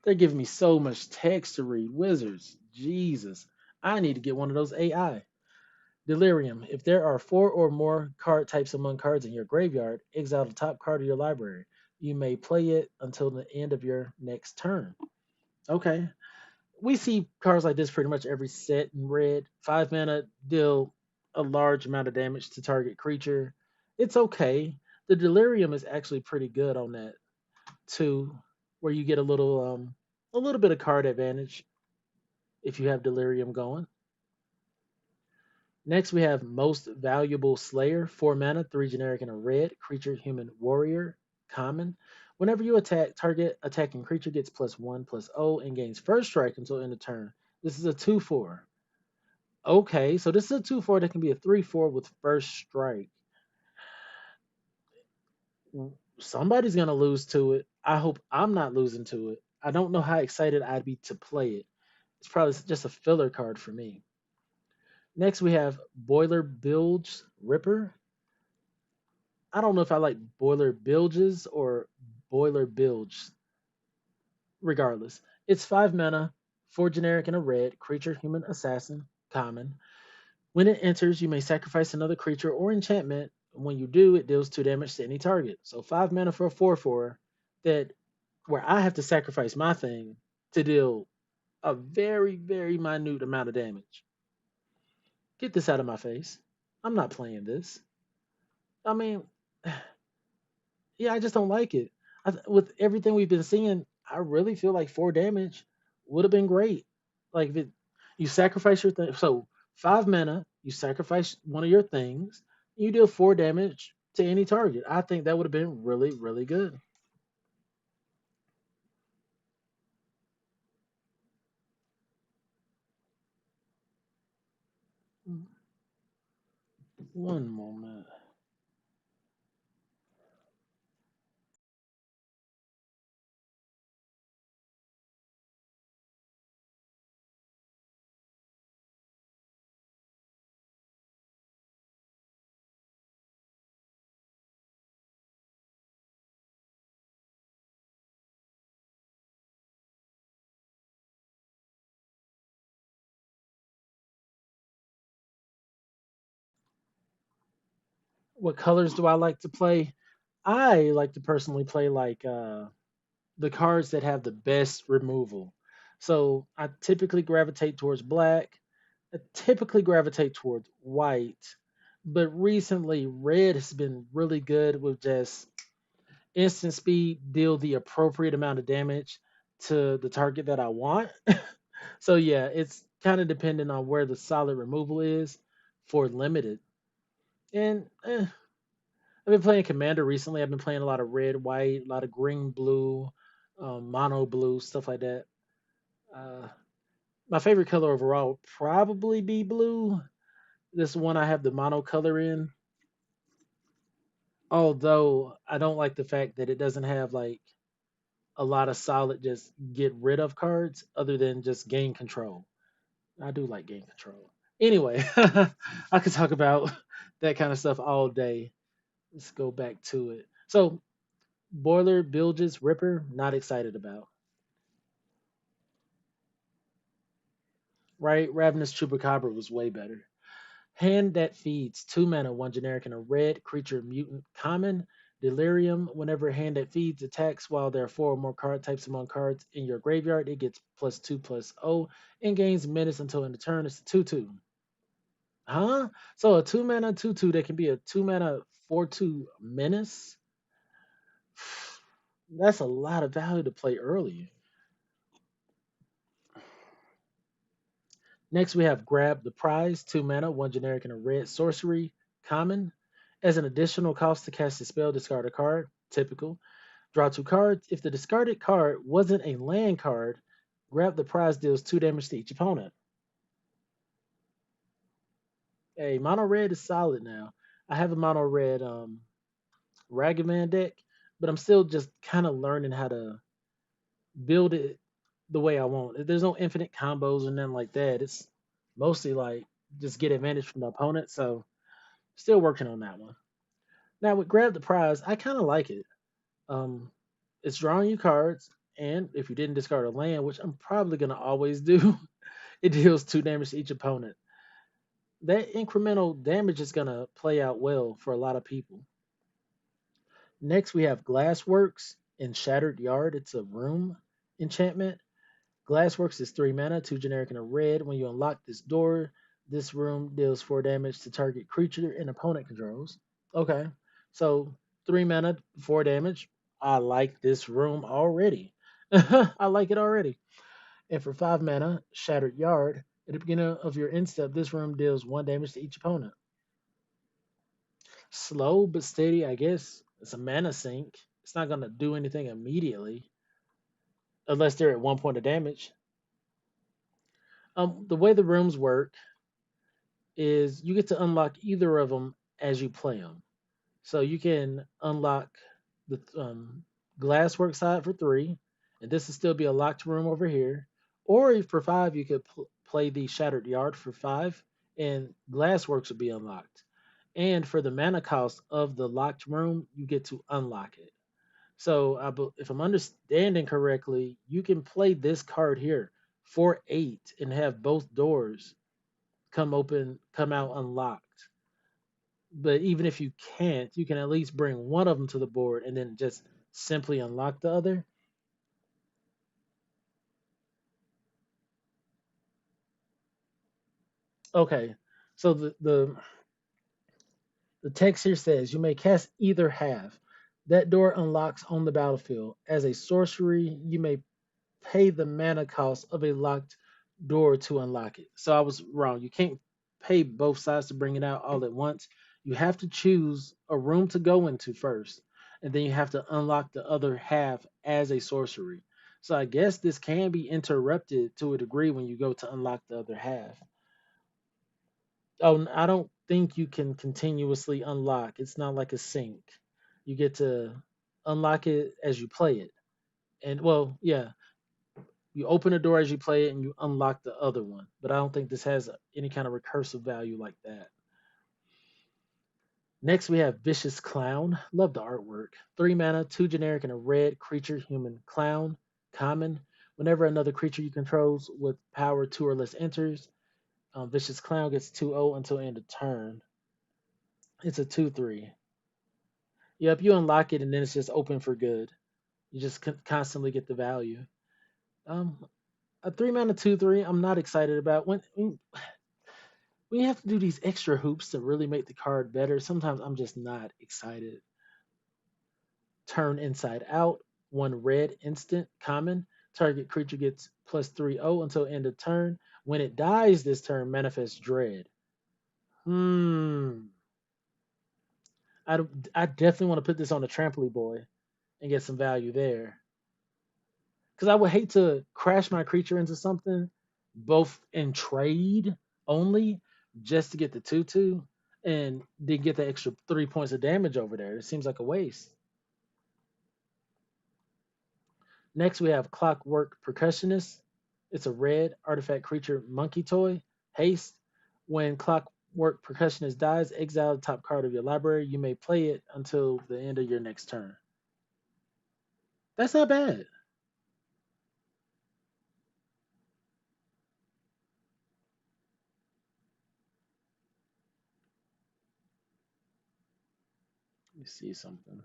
they're giving me so much text to read. Wizards, Jesus. I need to get one of those AI. Delirium. If there are four or more card types among cards in your graveyard, exile the top card of your library. You may play it until the end of your next turn. Okay. We see cards like this pretty much every set in red. 5 mana deal a large amount of damage to target creature. It's okay. The delirium is actually pretty good on that too, where you get a little bit of card advantage if you have delirium going. Next, we have Most Valuable Slayer, 4 mana, 3 generic, and a red. Creature, human, warrior, common. Whenever you attack, target attacking creature gets +1/+0 and gains first strike until end of turn. This is a 2/4. Okay, so this is a 2/4 that can be a 3/4 with first strike. Somebody's going to lose to it. I hope I'm not losing to it. I don't know how excited I'd be to play it. It's probably just a filler card for me. Next, we have Boiler Bilge Ripper. I don't know if I like boiler bilges or boiler bilge. Regardless, it's 5 mana, 4 generic and a red. Creature, human, assassin, common. When it enters, you may sacrifice another creature or enchantment. When you do, it deals 2 damage to any target. So 5 mana for a 4/4 that where I have to sacrifice my thing to deal a very, very minute amount of damage. Get this out of my face. I'm not playing this. I mean, yeah, I just don't like it. With everything we've been seeing, I really feel like 4 damage would have been great. Like if it, you sacrifice your thing, so 5 mana, you sacrifice one of your things, you deal 4 damage to any target. I think that would have been really, really good. One moment. What colors do I like to play? I like to personally play like the cards that have the best removal. So I typically gravitate towards black. I typically gravitate towards white, but recently red has been really good with just instant speed, deal the appropriate amount of damage to the target that I want. So yeah, it's kind of dependent on where the solid removal is for limited. And I've been playing Commander recently. I've been playing a lot of red, white, a lot of green, blue, mono blue, stuff like that. Uh, my favorite color overall would probably be blue. This one I have the mono color in. Although I don't like the fact that it doesn't have like a lot of solid just get rid of cards other than just gain control. I do like gain control. Anyway, I could talk about that kind of stuff all day. Let's go back to it. So, Boiler Bilges Ripper, not excited about. Right? Ravenous Chupacabra was way better. Hand that feeds 2 mana, 1 generic and a red creature mutant common. Delirium. Whenever hand that feeds attacks while there are four or more card types among cards in your graveyard, it gets +2/+0 and gains menace until end of turn. It's a 2/2. Huh? So a 2 mana 2/2 that can be a 2 mana 4/2 menace. That's a lot of value to play early. Next, we have Grab the Prize, 2 mana, 1 generic and a red sorcery, common. As an additional cost to cast a spell, discard a card, typical. Draw 2 cards. If the discarded card wasn't a land card, Grab the Prize deals 2 damage to each opponent. Hey, mono red is solid now. I have a mono red Ragavan deck, but I'm still just kind of learning how to build it the way I want. There's no infinite combos or nothing like that. It's mostly like just get advantage from the opponent. So still working on that one. Now with grab the prize, I kind of like it. Um, it's drawing you cards, and if you didn't discard a land, which I'm probably gonna always do, It deals 2 damage to each opponent. That incremental damage is gonna play out well for a lot of people. Next, we have Glassworks in Shattered Yard. It's a room enchantment. Glassworks is 3 mana, 2 generic and a red. When you unlock this door, this room deals 4 damage to target creature and opponent controls. Okay, so 3 mana, 4 damage. I like this room already. I like it already. And for 5 mana, Shattered Yard. At the beginning of your end step, this room deals 1 damage to each opponent. Slow but steady, I guess. It's a mana sink. It's not gonna do anything immediately unless they're at 1 point of damage. The way the rooms work is you get to unlock either of them as you play them. So you can unlock the glasswork side for 3, and this will still be a locked room over here. Or if for 5, you could play the Shattered Yard for 5, and glassworks will be unlocked. And for the mana cost of the locked room, you get to unlock it. So if I'm understanding correctly, you can play this card here for 8 and have both doors come out unlocked. But even if you can't, you can at least bring one of them to the board and then just simply unlock the other. Okay, so the text here says you may cast either half. That door unlocks on the battlefield. As a sorcery, you may pay the mana cost of a locked door to unlock it. So I was wrong. You can't pay both sides to bring it out all at once. You have to choose a room to go into first, and then you have to unlock the other half as a sorcery. So I guess this can be interrupted to a degree when you go to unlock the other half. Oh, I don't think you can continuously unlock. It's not like a sync. You get to unlock it as you play it. And well, yeah, you open a door as you play it and you unlock the other one. But I don't think this has any kind of recursive value like that. Next, we have Vicious Clown. Love the artwork. 3 mana, 2 generic, and a red creature, human clown. Common. Whenever another creature you control with power 2 or less enters, Vicious Clown gets 2/0 until end of turn. It's a 2/3. Yep, you unlock it and then it's just open for good. You just constantly get the value. Um, a 3 mana 2/3. I'm not excited about when you have to do these extra hoops to really make the card better. Sometimes I'm just not excited. Turn inside out. 1 red instant common. Target creature gets +3/0 until end of turn. When it dies this turn, manifest dread. Hmm. I definitely want to put this on the trampoline boy and get some value there. Because I would hate to crash my creature into something, both in trade only, just to get the 2/2, and then get the extra 3 points of damage over there. It seems like a waste. Next, we have Clockwork Percussionist. It's a red artifact creature monkey toy. Haste. When Clockwork Percussionist dies, exile the top card of your library. You may play it until the end of your next turn. That's not bad. Let me see something.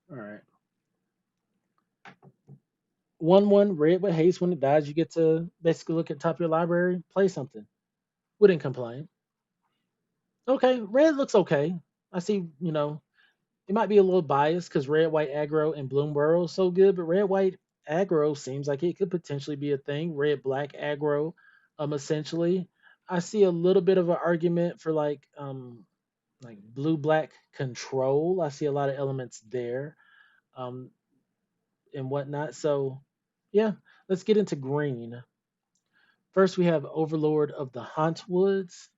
All right. 1/1 red with haste. When it dies, you get to basically look at top of your library, play something. Wouldn't complain. Okay, red looks okay. I see, it might be a little biased because red white aggro and bloom burrow is so good, but red white aggro seems like it could potentially be a thing. Red black aggro, essentially. I see a little bit of an argument for like blue black control. I see a lot of elements there, um, and whatnot. So yeah, let's get into green. First, we have Overlord of the Hauntwoods.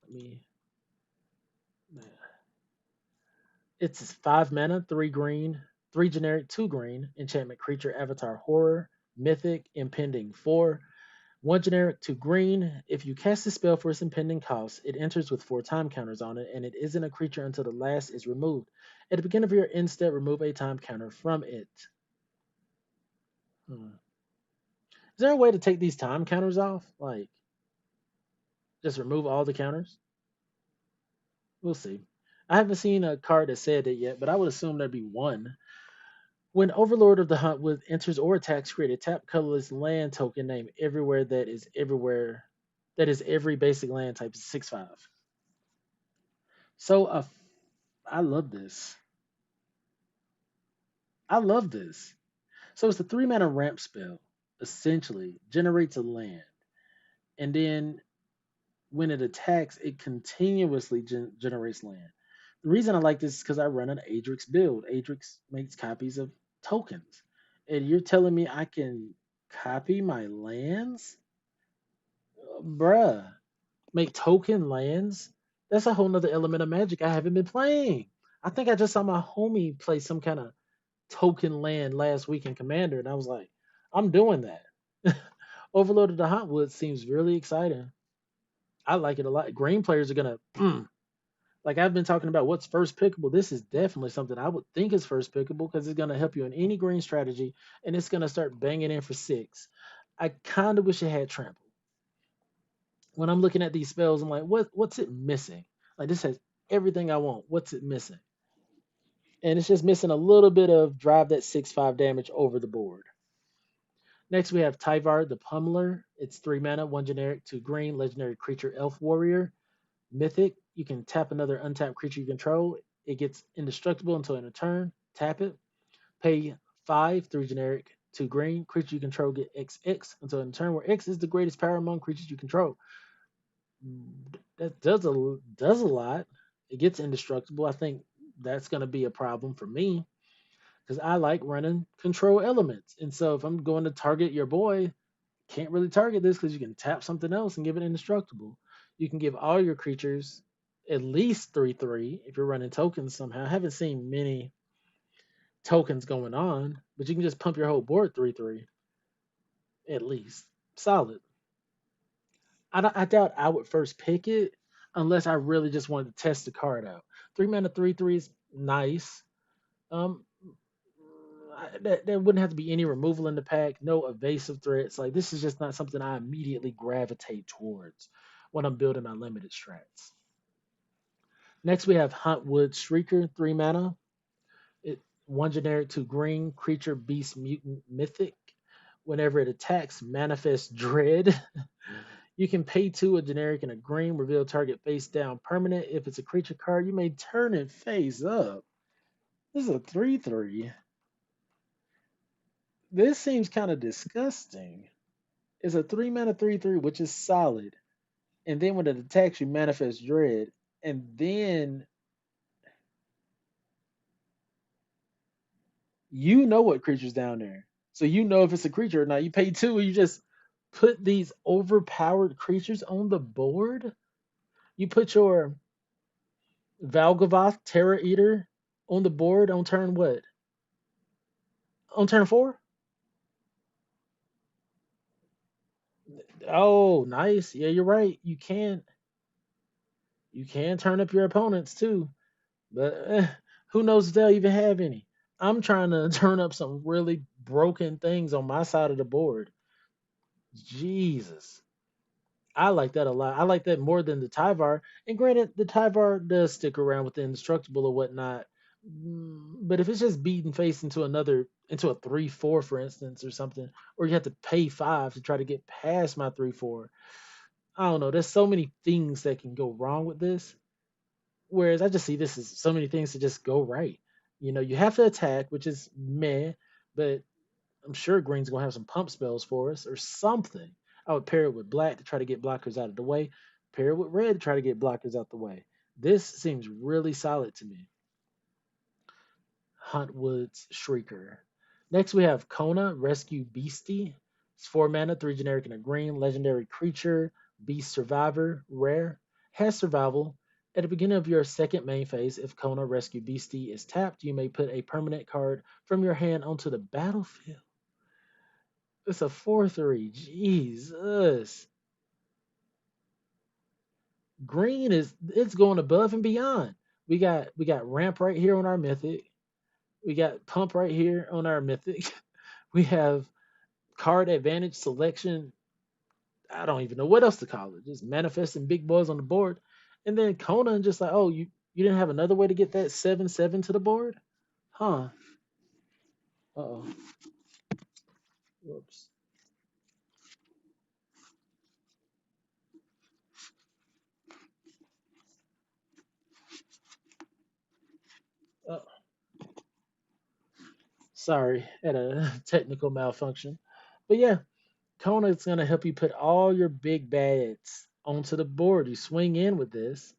It's 5 mana, 3 green, 3 generic, 2 green, enchantment creature, avatar horror, mythic, impending 4. One generic, two green. If you cast a spell for its impending cost, it enters with four time counters on it, and it isn't a creature until the last is removed. At the beginning of your end step, remove a time counter from it. Hmm. Is there a way to take these time counters off? Like, just remove all the counters? We'll see. I haven't seen a card that said that yet, but I would assume there'd be one. When Overlord of the Huntwood enters or attacks, create a tap colorless land token name that is every basic land type is 6/5. So I love this. I love this. So it's a 3 mana ramp spell. Essentially, generates a land, and then when it attacks, it continuously generates land. The reason I like this is because I run an Adrix build. Adrix makes copies of tokens, and you're telling me I can copy my lands, bruh? Make token lands? That's a whole nother element of Magic I haven't been playing. I think I just saw my homie play some kind of token land last week in Commander, and I was like, I'm doing that. Overload of the Hotwood seems really exciting. I like it a lot. Green players are gonna like I've been talking about what's first pickable. This is definitely something I would think is first pickable because it's gonna help you in any green strategy, and it's gonna start banging in for six. I kind of wish it had trample. When I'm looking at these spells, I'm like, what's it missing? Like this has everything I want. What's it missing? And it's just missing a little bit of drive that 6/5 damage over the board. Next, we have Tyvar the Pummeler. It's 3 mana, one generic, two green, legendary creature, elf warrior. Mythic, you can tap another untapped creature you control. It gets indestructible until end of turn. Tap it. Pay 5, 3 generic, 2 green. Creature you control get XX until end of turn, where X is the greatest power among creatures you control. That does a lot. It gets indestructible. I think that's going to be a problem for me because I like running control elements. And so if I'm going to target your boy, can't really target this because you can tap something else and give it indestructible. You can give all your creatures at least 3/3 if you're running tokens somehow. I haven't seen many tokens going on, but you can just pump your whole board 3/3 at least. Solid. I doubt I would first pick it unless I really just wanted to test the card out. 3 mana 3/3 is nice. Um, there wouldn't have to be any removal in the pack, no evasive threats. Like this is just not something I immediately gravitate towards when I'm building my limited strats. Next we have Huntwood Shrieker, 3 mana. It one generic, two green, creature, beast, mutant, mythic. Whenever it attacks, manifest dread. You can pay two a generic and a green, reveal target face down permanent. If it's a creature card, you may turn it face up. This is a 3/3. This seems kind of disgusting. It's a 3 mana 3/3, which is solid. And then when it attacks, you manifest dread. And then you know what creature's down there. So you know if it's a creature or not. You pay two, you just put these overpowered creatures on the board. You put your Valgavoth Terra Eater on the board on turn what? On turn four? Oh, nice. Yeah, you're right. You can turn up your opponents too. But who knows if they'll even have any? I'm trying to turn up some really broken things on my side of the board. Jesus. I like that a lot. I like that more than the Tyvar. And granted, the Tyvar does stick around with the indestructible or whatnot. But if it's just beating face into a 3/4, for instance, or something, or you have to pay 5 to try to get past my 3/4, I don't know. There's so many things that can go wrong with this. Whereas I just see this as so many things to just go right. You have to attack, which is meh, but I'm sure Green's gonna have some pump spells for us or something. I would pair it with black to try to get blockers out of the way. Pair it with red to try to get blockers out the way. This seems really solid to me. Huntwood's Shrieker. Next we have Kona, Rescue Beastie. It's 4 mana, 3 generic and a green, legendary creature, beast survivor, rare, has survival. At the beginning of your second main phase, if Kona Rescue Beastie is tapped, you may put a permanent card from your hand onto the battlefield. It's a 4-3. Jesus. Green is it's going above and beyond. We got ramp right here on our mythic. We got pump right here on our mythic. We have card advantage selection. I don't even know what else to call it. Just manifesting big boys on the board. And then Conan just like, oh, you didn't have another way to get that 7-7 to the board? Huh. Uh-oh. Whoops. Uh, Sorry, had a technical malfunction. But yeah, Conan's gonna help you put all your big bads onto the board. You swing in with this.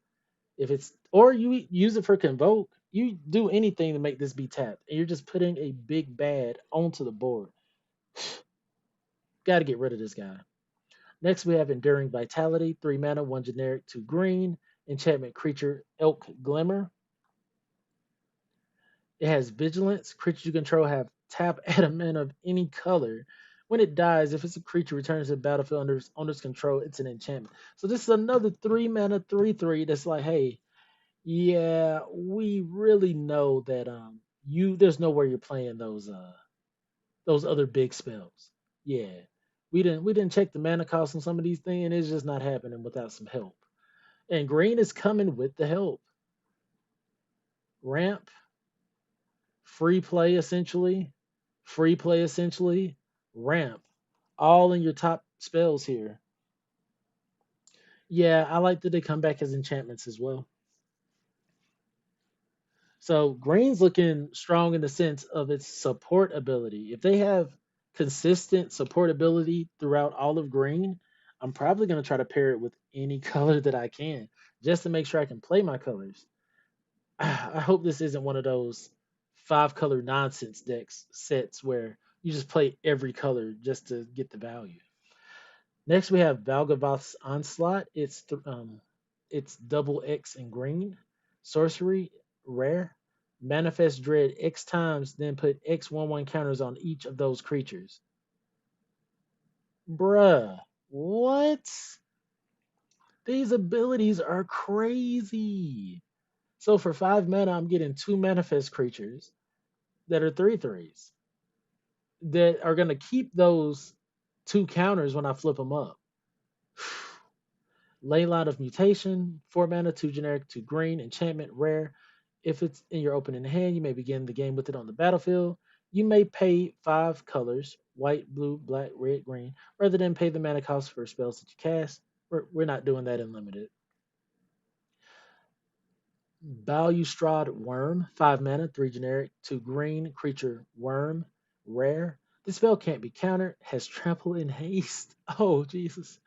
If it's or you use it for convoke, you do anything to make this be tapped, and you're just putting a big bad onto the board. Got to get rid of this guy. Next, we have Enduring Vitality, 3 mana, 1 generic, 2 green. Enchantment creature, Elk Glimmer. It has Vigilance. Creatures you control have tap at a mana of any color. When it dies, if it's a creature returns to the battlefield under its owner's control, it's an enchantment. So this is another 3 mana, 3/3 that's like, hey, yeah, we really know that you there's nowhere you're playing those other big spells. Yeah. We didn't check the mana cost on some of these things, and it's just not happening without some help. And green is coming with the help. Ramp, free play essentially, free play essentially, ramp, all in your top spells here. Yeah, I like that they come back as enchantments as well. So green's looking strong in the sense of its support ability. If they have consistent support ability throughout all of green, I'm probably going to try to pair it with any color that I can just to make sure I can play my colors. I hope this isn't one of those 5 color nonsense decks sets where you just play every color just to get the value. Next, we have Valgavoth's Onslaught. It's double X in green. Sorcery, rare. Manifest Dread X times, then put X 1/1 counters on each of those creatures. Bruh, what? These abilities are crazy. So for 5 mana, I'm getting 2 manifest creatures that are 3/3s that are going to keep those 2 counters when I flip them up. Leyline of Mutation, 4 mana, 2 generic, 2 green, enchantment, rare. If it's in your opening hand, you may begin the game with it on the battlefield. You may pay 5 colors, white, blue, black, red, green, rather than pay the mana cost for spells that you cast. We're not doing that in limited. Balustrade Worm, 5 mana, 3 generic, 2 green, creature, worm, rare. This spell can't be countered, has trample and haste. Oh, Jesus.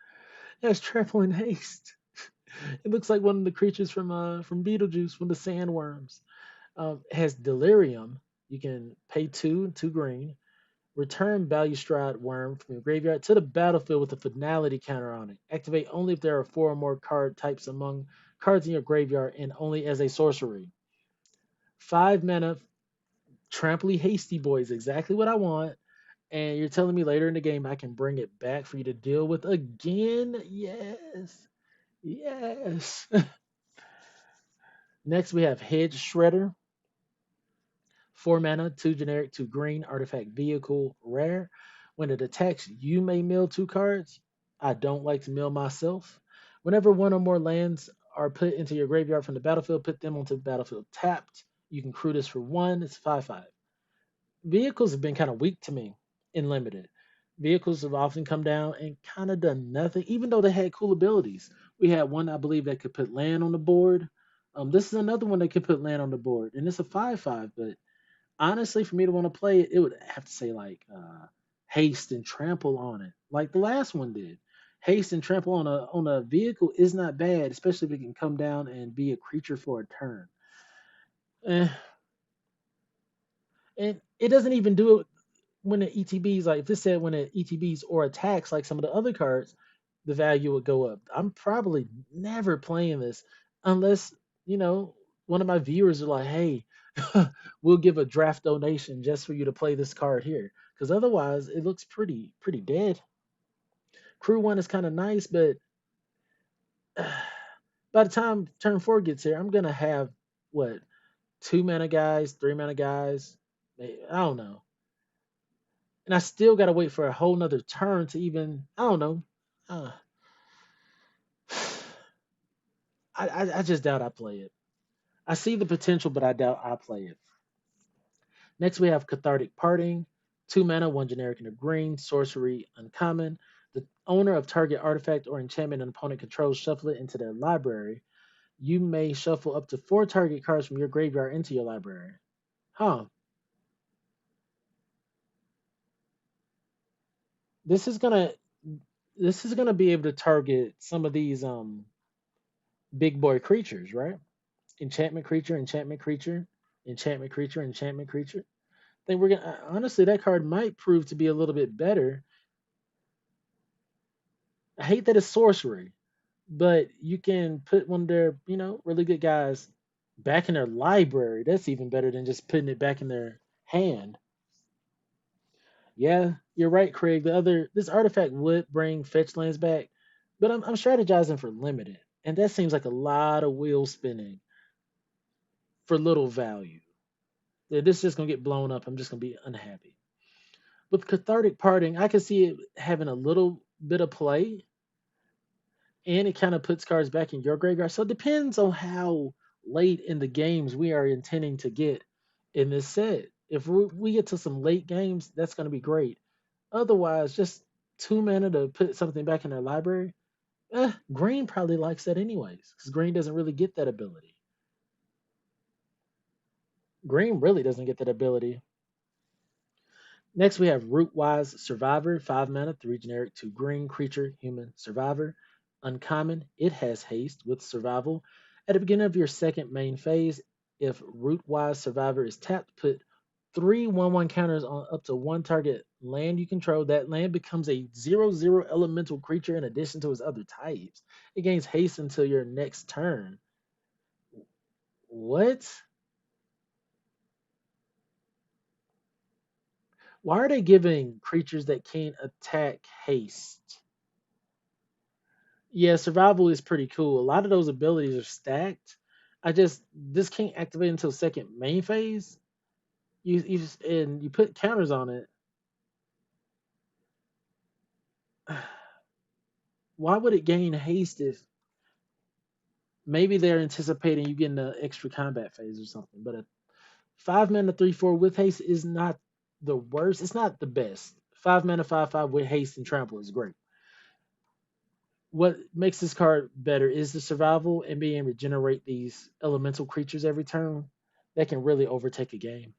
It has trample and haste. It looks like one of the creatures from Beetlejuice, one of the sandworms. It has delirium. You can pay 2 green. Return Balustrade Worm from your graveyard to the battlefield with a finality counter on it. Activate only if there are 4 or more card types among cards in your graveyard and only as a sorcery. 5 mana, Tramply Hasty Boy is exactly what I want. And you're telling me later in the game I can bring it back for you to deal with again? Yes. Yes. Next, we have Hedge Shredder. 4 mana, 2 generic, 2 green, artifact vehicle, rare. When it attacks, you may mill 2 cards. I don't like to mill myself. Whenever 1 or more lands are put into your graveyard from the battlefield, put them onto the battlefield tapped. You can crew this for 1. It's 5/5. Vehicles have been kind of weak to me in limited. Vehicles have often come down and kind of done nothing, even though they had cool abilities. We had one, I believe, that could put land on the board. This is another one that could put land on the board, and it's a 5/5. But honestly, for me to want to play it, it would have to say like haste and trample on it, like the last one did. Haste and trample on a vehicle is not bad, especially if it can come down and be a creature for a turn. Eh, and it doesn't even do it when the ETBs, like if it said when it ETBs or attacks like some of the other cards, the value would go up. I'm probably never playing this unless, you know, One of my viewers are like, "Hey, we'll give a draft donation just for you to play this card here, because otherwise it looks pretty dead." Crew one is kind of nice, but by the time turn four gets here, I'm gonna have what, two mana guys, three mana guys. I don't know, and I still gotta wait for a whole nother turn to even. I don't know. Uh, I just doubt I play it. I see the potential, but I doubt I play it. Next, we have Cathartic Parting. Two mana, one generic and a green, sorcery, uncommon. The owner of target artifact or enchantment an opponent controls shuffle it into their library. You may shuffle up to four target cards from your graveyard into your library. Huh. This is gonna this is gonna be able to target some of these big boy creatures, right? Enchantment creature, enchantment creature, enchantment creature, enchantment creature. I think we're gonna honestly that card might prove to be a little bit better. I hate that it's sorcery, but you can put one of their, really good guys back in their library. That's even better than just putting it back in their hand. Yeah, you're right, Craig. This artifact would bring fetch lands back, but I'm strategizing for limited, and that seems like a lot of wheel spinning for little value. Yeah, this is just gonna get blown up. I'm just gonna be unhappy. With cathartic parting, I can see it having a little bit of play, and it kind of puts cards back in your graveyard. So it depends on how late in the games we are intending to get in this set. If we get to some late games, that's going to be great. Otherwise, just two mana to put something back in their library. Green probably likes that anyways, because green doesn't really get that ability. Green really doesn't get that ability. Next, we have Rootwise Survivor, 5 mana, 3 generic, 2 green, creature, human, survivor. Uncommon, it has haste with survival. At the beginning of your second main phase, if Rootwise Survivor is tapped, put 3 1/1 counters on up to one target land you control. That land becomes a 0/0 elemental creature in addition to its other types. It gains haste until your next turn. What? Why are they giving creatures that can't attack haste? Yeah, survival is pretty cool. A lot of those abilities are stacked. This can't activate until second main phase. And you put counters on it. Why would it gain haste if maybe they're anticipating you getting an extra combat phase or something? But a 5 mana 3/4 with haste is not the worst. It's not the best. 5 mana 5/5 with haste and trample is great. What makes this card better is the survival and being able to generate these elemental creatures every turn that can really overtake a game.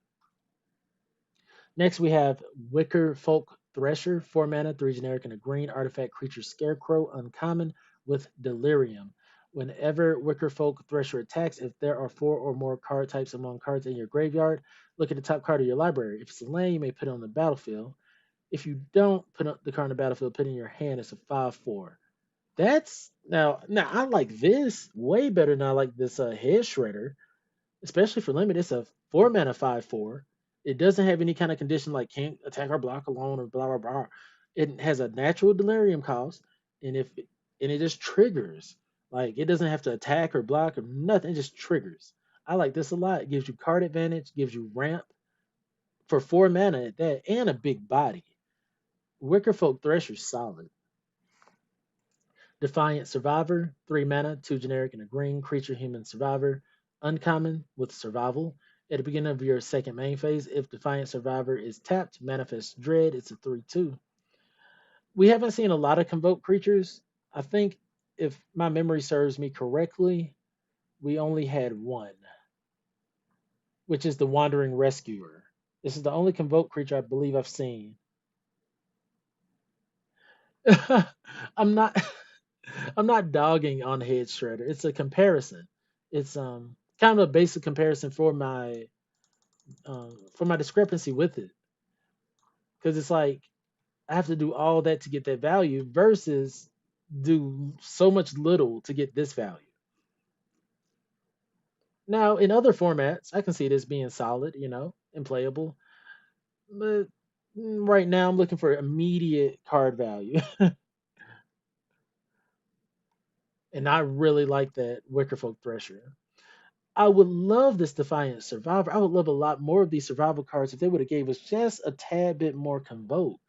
Next, we have Wicker Folk Thresher, 4 mana, 3 generic, and a green artifact creature scarecrow, uncommon with delirium. Whenever Wicker Folk Thresher attacks, if there are four or more card types among cards in your graveyard, look at the top card of your library. If it's a land, you may put it on the battlefield. If you don't put the card on the battlefield, put it in your hand. It's a 5/4. That's now I like this way better than I like this head shredder, especially for limit. It's a 4 mana 5/4. It doesn't have any kind of condition like can't attack or block alone or blah blah blah. It has a natural delirium cost, and it just triggers. Like it doesn't have to attack or block or nothing. It just triggers. I like this a lot. It gives you card advantage, gives you ramp for 4 mana at that, and a big body. Wickerfolk Thresher's solid. Defiant Survivor, 3 mana, 2 generic, and a green creature human survivor. Uncommon with survival. At the beginning of your second main phase, if Defiant Survivor is tapped, manifest Dread, it's a 3/2. We haven't seen a lot of convoke creatures. I think if my memory serves me correctly, we only had one, which is the Wandering Rescuer. This is the only convoke creature I believe I've seen. I'm not I'm not dogging on Head Shredder. It's a comparison. It's kind of a basic comparison for my discrepancy with it, because it's like I have to do all that to get that value versus do so much little to get this value. Now, in other formats, I can see this being solid, and playable. But right now, I'm looking for immediate card value, and I really like that Wickerfolk Thresher. I would love this Defiant Survivor. I would love a lot more of these survival cards if they would have gave us just a tad bit more Convoke.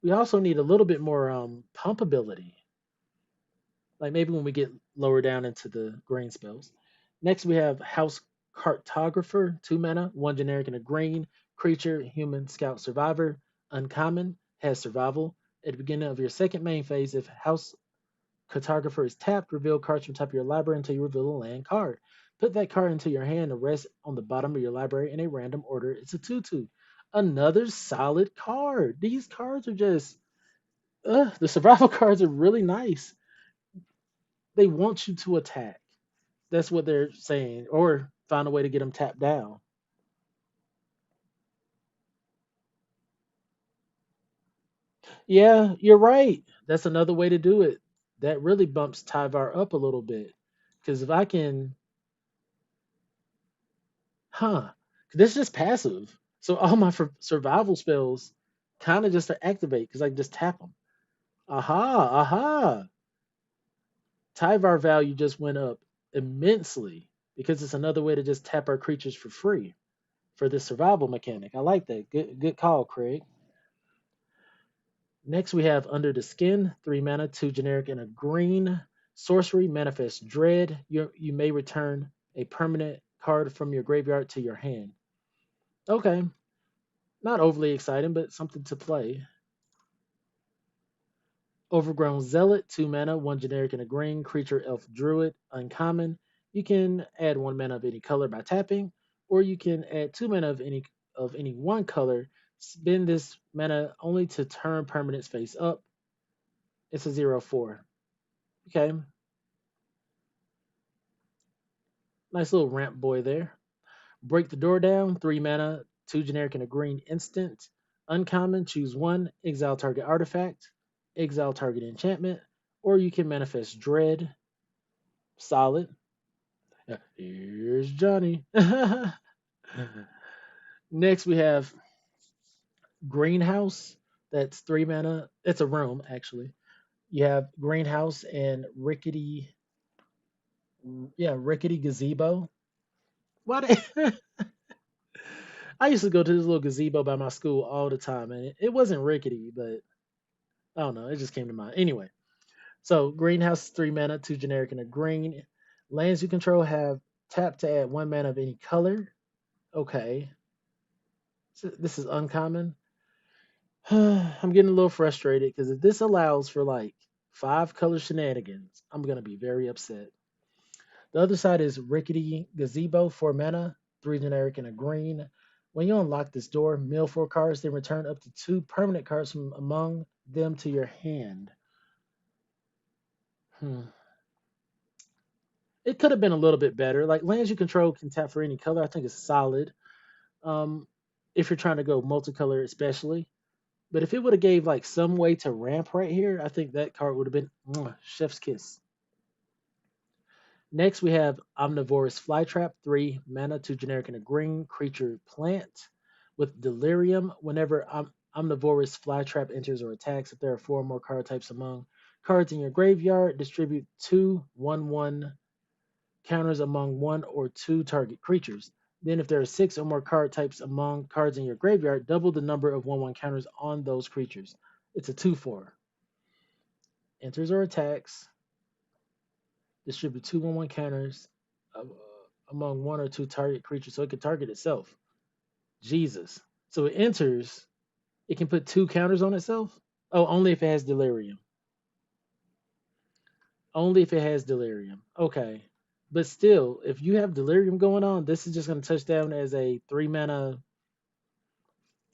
We also need a little bit more pump ability, like maybe when we get lower down into the green spells. Next, we have House Cartographer, 2 mana, 1 generic and a green creature, human scout survivor, uncommon, has survival. At the beginning of your second main phase, if House Cartographer is tapped, reveal cards from top of your library until you reveal a land card. Put that card into your hand and rest on the bottom of your library in a random order. It's a 2/2. Another solid card. These cards are just, the survival cards are really nice. They want you to attack. That's what they're saying, or find a way to get them tapped down. Yeah, you're right. That's another way to do it. That really bumps Tyvar up a little bit. Because if I can, huh? This is just passive. So all my survival spells kind of just activate because I can just tap them. Aha, aha. Tyvar value just went up immensely because it's another way to just tap our creatures for free for this survival mechanic. I like that. Good call, Craig. Next, we have Under the Skin, 3 mana, 2 generic, and a green. Sorcery, Manifest Dread. You may return a permanent card from your graveyard to your hand. Okay, not overly exciting, but something to play. Overgrown Zealot, 2 mana, 1 generic, and a green. Creature, Elf, Druid, uncommon. You can add 1 mana of any color by tapping, or you can add 2 mana of any one color. Spend this mana only to turn permanents face up. It's a 0/4. Okay, nice little ramp boy there. Break the door down, 3 mana, 2 generic and a green instant. Uncommon, choose one, exile target artifact, exile target enchantment, or you can manifest dread. Solid. Here's Johnny. Next, we have Greenhouse. That's 3 mana. It's a room, actually. You have Greenhouse and Rickety, yeah, Rickety Gazebo. What? I used to go to this little gazebo by my school all the time, and it wasn't rickety, but I don't know. It just came to mind. Anyway, so greenhouse is 3 mana, 2 generic, and a green. Lands you control have tap to add 1 mana of any color. Okay, so this is uncommon. I'm getting a little frustrated because if this allows for like 5 color shenanigans, I'm gonna be very upset. The other side is Rickety Gazebo, 4 mana, 3 generic and a green. When you unlock this door, mill 4 cards, then return up to 2 permanent cards from among them to your hand. Hmm. It could have been a little bit better. Like lands you control can tap for any color. I think it's solid. Um, if you're trying to go multicolor, especially. But if it would have gave like some way to ramp right here, I think that card would have been chef's kiss. Next, we have Omnivorous Flytrap, 3 mana, 2 generic and a green creature plant with Delirium. Whenever Omnivorous Flytrap enters or attacks, if there are 4 or more card types among cards in your graveyard, distribute 2/1/1 counters among 1 or 2 target creatures. Then, if there are 6 or more card types among cards in your graveyard, double the number of 1/1 counters on those creatures. It's a 2/4. Enters or attacks, distribute 2/1/1 counters uh, among 1 or 2 target creatures, so it can target itself. Jesus. So it enters. It can put 2 counters on itself. Oh, only if it has delirium. Only if it has delirium. Okay. But still, if you have delirium going on, this is just going to touch down as a 3 mana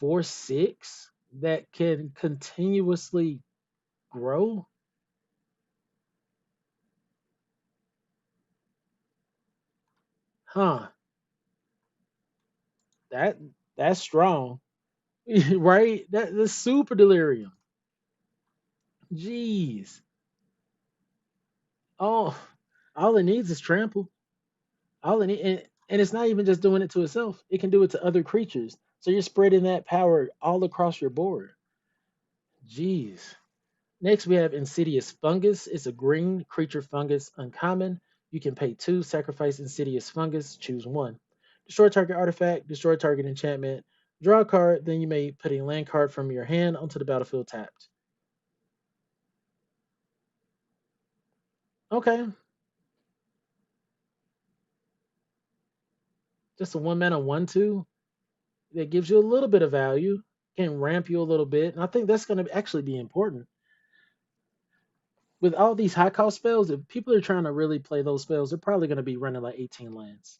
4/6 that can continuously grow. Huh. That that's strong. Right? That's super delirium. Jeez. Oh, all it needs is trample. All in it, and it's not even just doing it to itself. It can do it to other creatures. So you're spreading that power all across your board. Jeez. Next, we have Insidious Fungus. It's a green creature fungus, uncommon. You can pay two, sacrifice Insidious Fungus, choose one. Destroy target artifact, destroy target enchantment, draw a card, then you may put a land card from your hand onto the battlefield tapped. Okay, just a 1 mana 1/2 that gives you a little bit of value, can ramp you a little bit. And I think that's going to actually be important. With all these high cost spells, if people are trying to really play those spells, they're probably going to be running like 18 lands.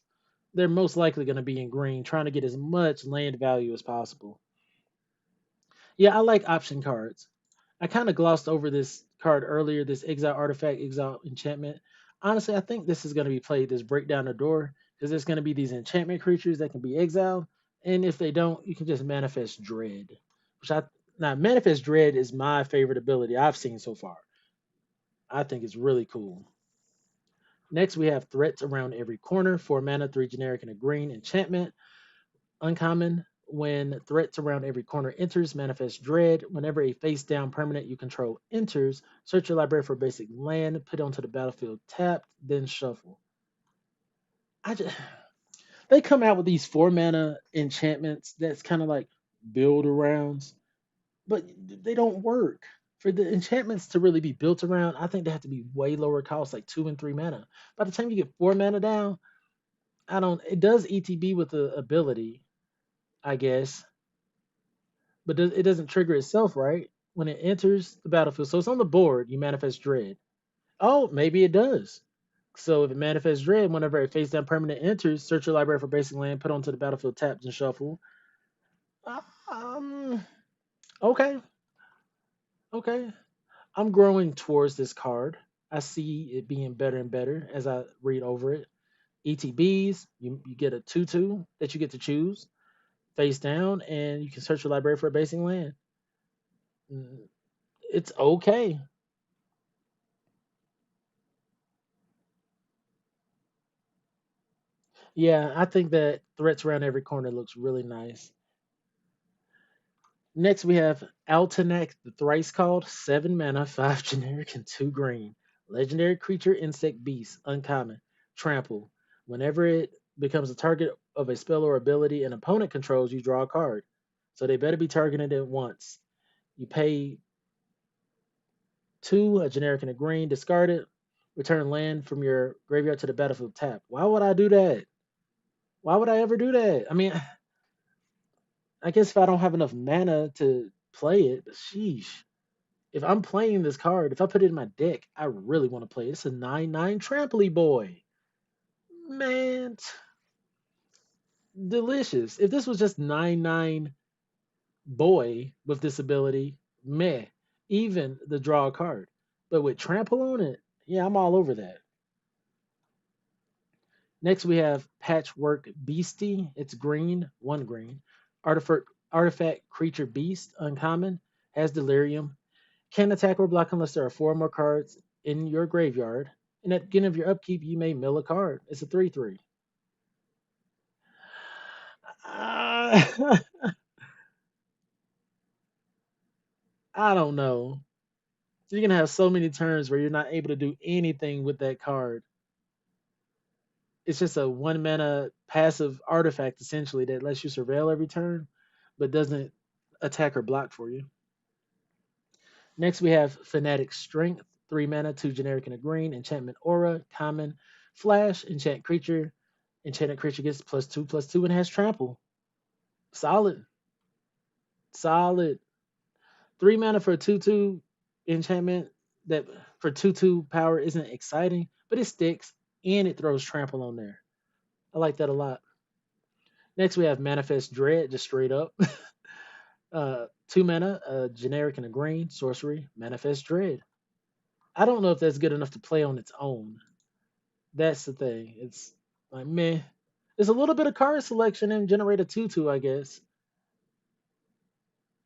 They're most likely going to be in green, trying to get as much land value as possible. Yeah, I like option cards. I kind of glossed over this card earlier, this exile artifact, exile enchantment. Honestly, I think this is going to be played, this break down the door, because there's going to be these enchantment creatures that can be exiled. And if they don't, you can just manifest dread. Which I Now manifest dread is my favorite ability I've seen so far. I think it's really cool. Next, we have threats around every corner. 4 mana, 3 generic, and a green enchantment. Uncommon. When threats around every corner enters, manifest dread. Whenever a face down permanent you control enters, search your library for basic land, put it onto the battlefield tapped, then shuffle. I just They come out with these 4 mana enchantments that's kind of like build arounds, but they don't work. For the enchantments to really be built around, I think they have to be way lower cost, like 2 and 3 mana. By the time you get 4 mana down, I don't. It does ETB with the ability, I guess, but it doesn't trigger itself, right? When it enters the battlefield. So it's on the board, you manifest dread. Oh, maybe it does. So if it manifests dread, whenever a face down permanent enters, search your library for basic land, put onto the battlefield tapped and shuffle. Um, okay, okay. I'm growing towards this card. I see it being better and better as I read over it. ETBs, you get a 2/2 that you get to choose face down, and you can search your library for a basic land. Mm, It's okay. Yeah, I think that threats around every corner looks really nice. Next, we have Altanek, the thrice called, 7 mana, 5 generic, and 2 green. Legendary creature, insect, beast, uncommon, trample. Whenever it becomes a target of a spell or ability an opponent controls, you draw a card. So they better be targeted at once. You pay 2, a generic, and a green, discard it, return land from your graveyard to the battlefield tap. Why would I do that? Why would I ever do that? I mean, I guess if I don't have enough mana to play it, but sheesh. If I'm playing this card, if I put it in my deck, I really want to play it. It's a 9/9 Trampoly Boy. Man, delicious. If this was just 9/9 Boy with this ability, meh. Even the draw a card. But with Trample on it, yeah, I'm all over that. Next, we have Patchwork Beastie. It's green, 1 green. Artifact Creature Beast, uncommon, has Delirium. Can attack or block unless there are 4 more cards in your graveyard. And at the beginning of your upkeep, you may mill a card. It's a 3/3. Uh, I don't know. You're gonna have so many turns where you're not able to do anything with that card. It's just a 1 mana passive artifact essentially that lets you surveil every turn, but doesn't attack or block for you. Next, we have Fanatic Strength, 3 mana, 2 generic, and a green. Enchantment Aura, common. Flash, enchant creature. Enchanted creature gets +2/+2 and has trample. Solid. Solid. 3 mana for a 2/2 enchantment that for 2/2 power isn't exciting, but it sticks and it throws trample on there. I like that a lot. Next, we have Manifest Dread, just straight up. 2 mana, a generic, and a green. Sorcery, Manifest Dread. I don't know if that's good enough to play on its own. That's the thing. It's like meh. There's a little bit of card selection and generate a 2/2, I guess.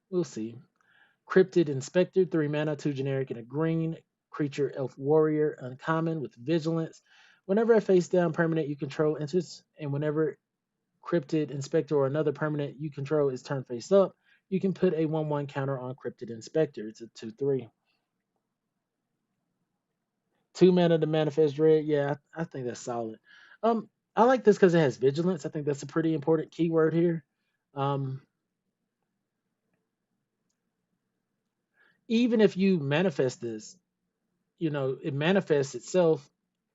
We'll see. Cryptid Inspector, 3 mana, 2 generic, and a green. Creature Elf Warrior, uncommon with vigilance. Whenever a face down permanent you control enters, and whenever Cryptid Inspector or another permanent you control is turned face up, you can put a 1/1 counter on Cryptid Inspector. It's a 2/3. 2 mana to manifest dread. Yeah, I think that's solid. I like this because it has vigilance. I think that's a pretty important keyword here. Um, Even if you manifest this, it manifests itself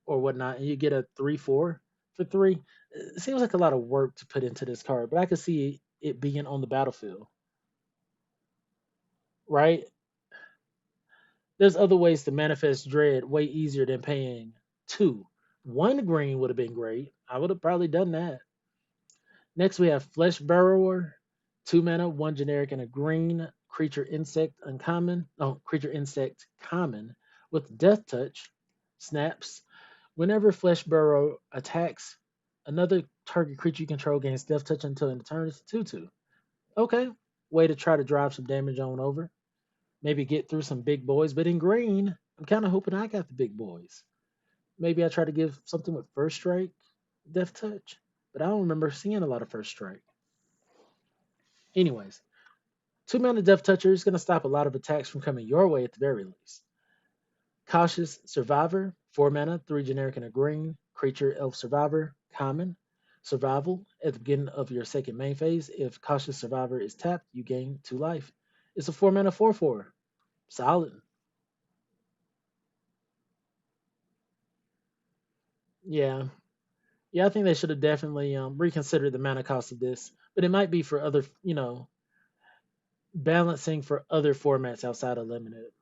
or whatnot, and you get a 3/4 for three. It seems like a lot of work to put into this card, but I could see it being on the battlefield, right? There's other ways to manifest dread way easier than paying two. One green would have been great. I would have probably done that. Next, we have Flesh Burrower, 2 mana, one generic, and a green creature insect uncommon. Oh, creature insect common with Death Touch. Snaps. Whenever Flesh Burrow attacks another target creature you control gains Death Touch until end of turn. It's a 2/2. Okay, way to try to drive some damage on over. Maybe get through some big boys. But in green, I'm kind of hoping I got the big boys. Maybe I try to give something with First Strike, Death Touch. But I don't remember seeing a lot of First Strike. Anyways, 2 mana Death Toucher is going to stop a lot of attacks from coming your way at the very least. Cautious Survivor, 4 mana, 3 generic and a green. Creature Elf Survivor, common. Survival, at the beginning of your second main phase, if Cautious Survivor is tapped, you gain 2 life. It's a 4 mana 4/4. Solid. Yeah. Yeah, I think they should have definitely reconsidered the mana cost of this, but it might be for other, balancing for other formats outside of limited.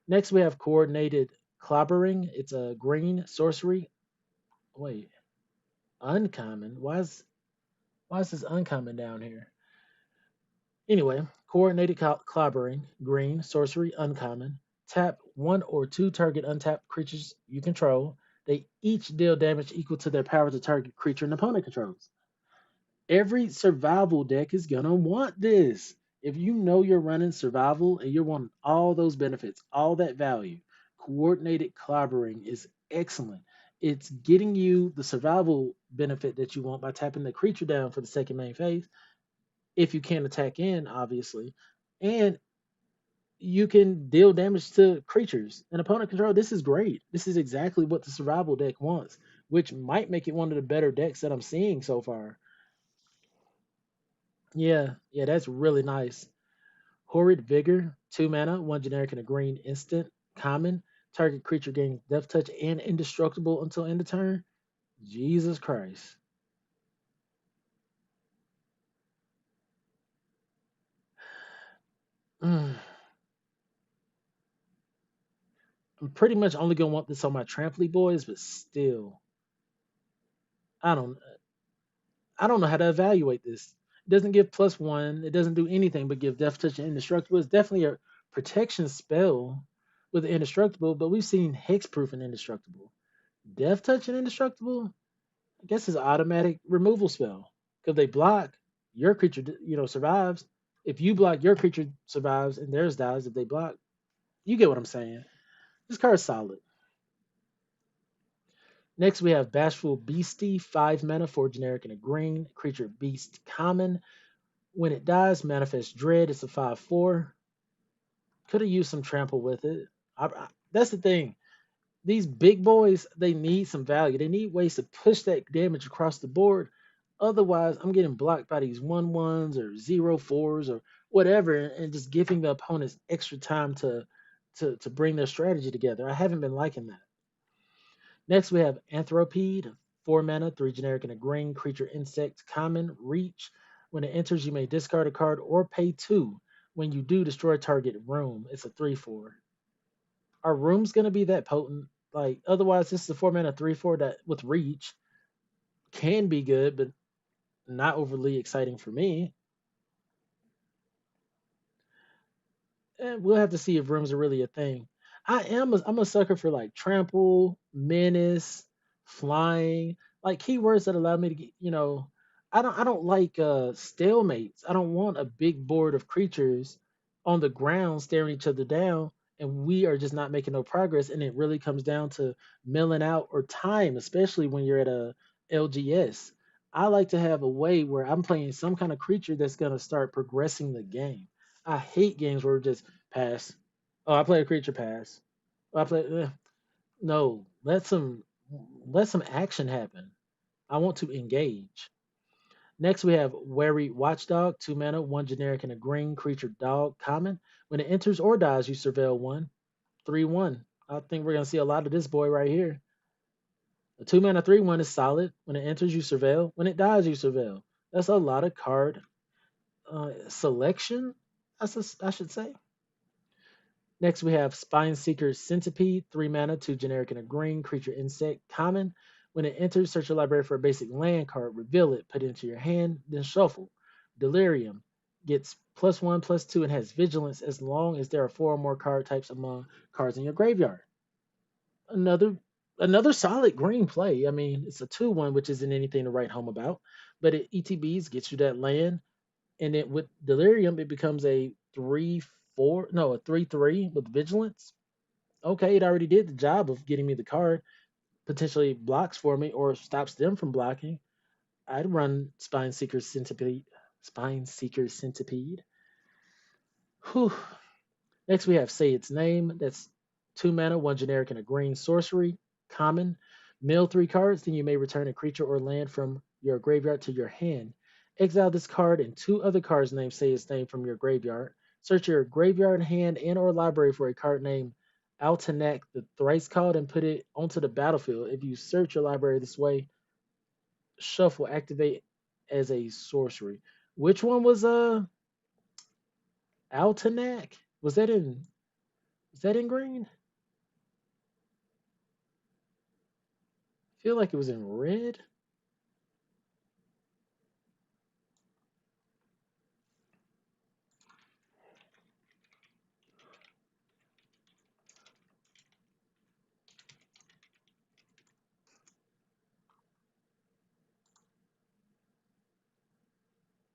Next, we have coordinated clobbering. It's a green sorcery. Wait, uncommon. Why is this uncommon down here? Anyway, coordinated clobbering, green sorcery, uncommon. Tap one or two target untapped creatures you control. They each deal damage equal to their power to target creature an opponent controls. Every survival deck is gonna want this. If you know you're running survival and you're wanting all those benefits, all that value, coordinated clobbering is excellent. It's getting you the survival benefit that you want by tapping the creature down for the second main phase. If you can attack in, obviously, and you can deal damage to creatures and opponent control. This is great. This is exactly what the survival deck wants, which might make it one of the better decks that I'm seeing so far. Yeah, yeah, that's really nice. Horrid Vigor, 2 mana, one generic and a green instant, common. Target creature gains Death Touch and indestructible until end of turn. Jesus Christ. Mm, I'm pretty much only gonna want this on my Trampley boys, but still, I don't, I don't know how to evaluate this. It doesn't give +1. It doesn't do anything but give Death Touch and indestructible. It's definitely a protection spell with indestructible, but we've seen Hexproof and indestructible. Death Touch and indestructible, I guess it's an automatic removal spell because they block your creature, survives. If you block, your creature survives, and theirs dies if they block. You get what I'm saying? This card's solid. Next, we have Bashful Beastie, 5 mana, 4 generic and a green creature beast common. When it dies, manifest dread. It's a 5/4. Could have used some trample with it. That's the thing. These big boys, they need some value. They need ways to push that damage across the board. Otherwise, I'm getting blocked by these 1/1s or 0/4s or whatever, and just giving the opponents extra time to bring their strategy together. I haven't been liking that. Next, we have Anthropede, 4 mana, 3 generic and a green creature insect common reach. When it enters, you may discard a card or pay two. When you do, destroy target room. It's a 3/4. Are rooms gonna be that potent? Like otherwise, this is a 4 mana 3/4 that with reach can be good, but not overly exciting for me. And we'll have to see if rooms are really a thing. I'm a sucker for like trample, menace, flying, like keywords that allow me to get, I don't like stalemates. I don't want a big board of creatures on the ground staring each other down and we are just not making no progress. And it really comes down to milling out or time, especially when you're at a LGS. I like to have a way where I'm playing some kind of creature that's gonna start progressing the game. I hate games where we just pass. Oh, I play a creature pass. Oh, I play. No, let some action happen. I want to engage. Next, we have Wary Watchdog, 2 mana, one generic and a green creature dog common. When it enters or dies, you surveil one. 3/1. I think we're going to see a lot of this boy right here. The 2 mana 3/1 is solid. When it enters, you surveil. When it dies, you surveil. That's a lot of card selection, I should say. Next, we have Spine Seeker Centipede, 3 mana, two generic and a green creature insect common. When it enters, search your library for a basic land card, reveal it, put it into your hand, then shuffle. Delirium gets +1/+2 and has vigilance as long as there are four or more card types among cards in your graveyard. Another another solid green play. I mean, it's a 2/1, which isn't anything to write home about, but it ETBs gets you that land, and it with Delirium it becomes a 3/4, no, a 3/3 with vigilance. Okay, it already did the job of getting me the card, potentially blocks for me or stops them from blocking. I'd run Spine Seeker Centipede. Spine Seeker Centipede. Whew. Next, we have Say Its Name. That's 2 mana, one generic, and a green sorcery. Common. Mill 3 cards, then you may return a creature or land from your graveyard to your hand. Exile this card and two other cards named Say Its Name from your graveyard. Search your graveyard, hand, and or library for a card named Altanak the Thrice Called and put it onto the battlefield. If you search your library this way, shuffle activate as a sorcery. Which one was Altanak? Was that in green? Feel like it was in red.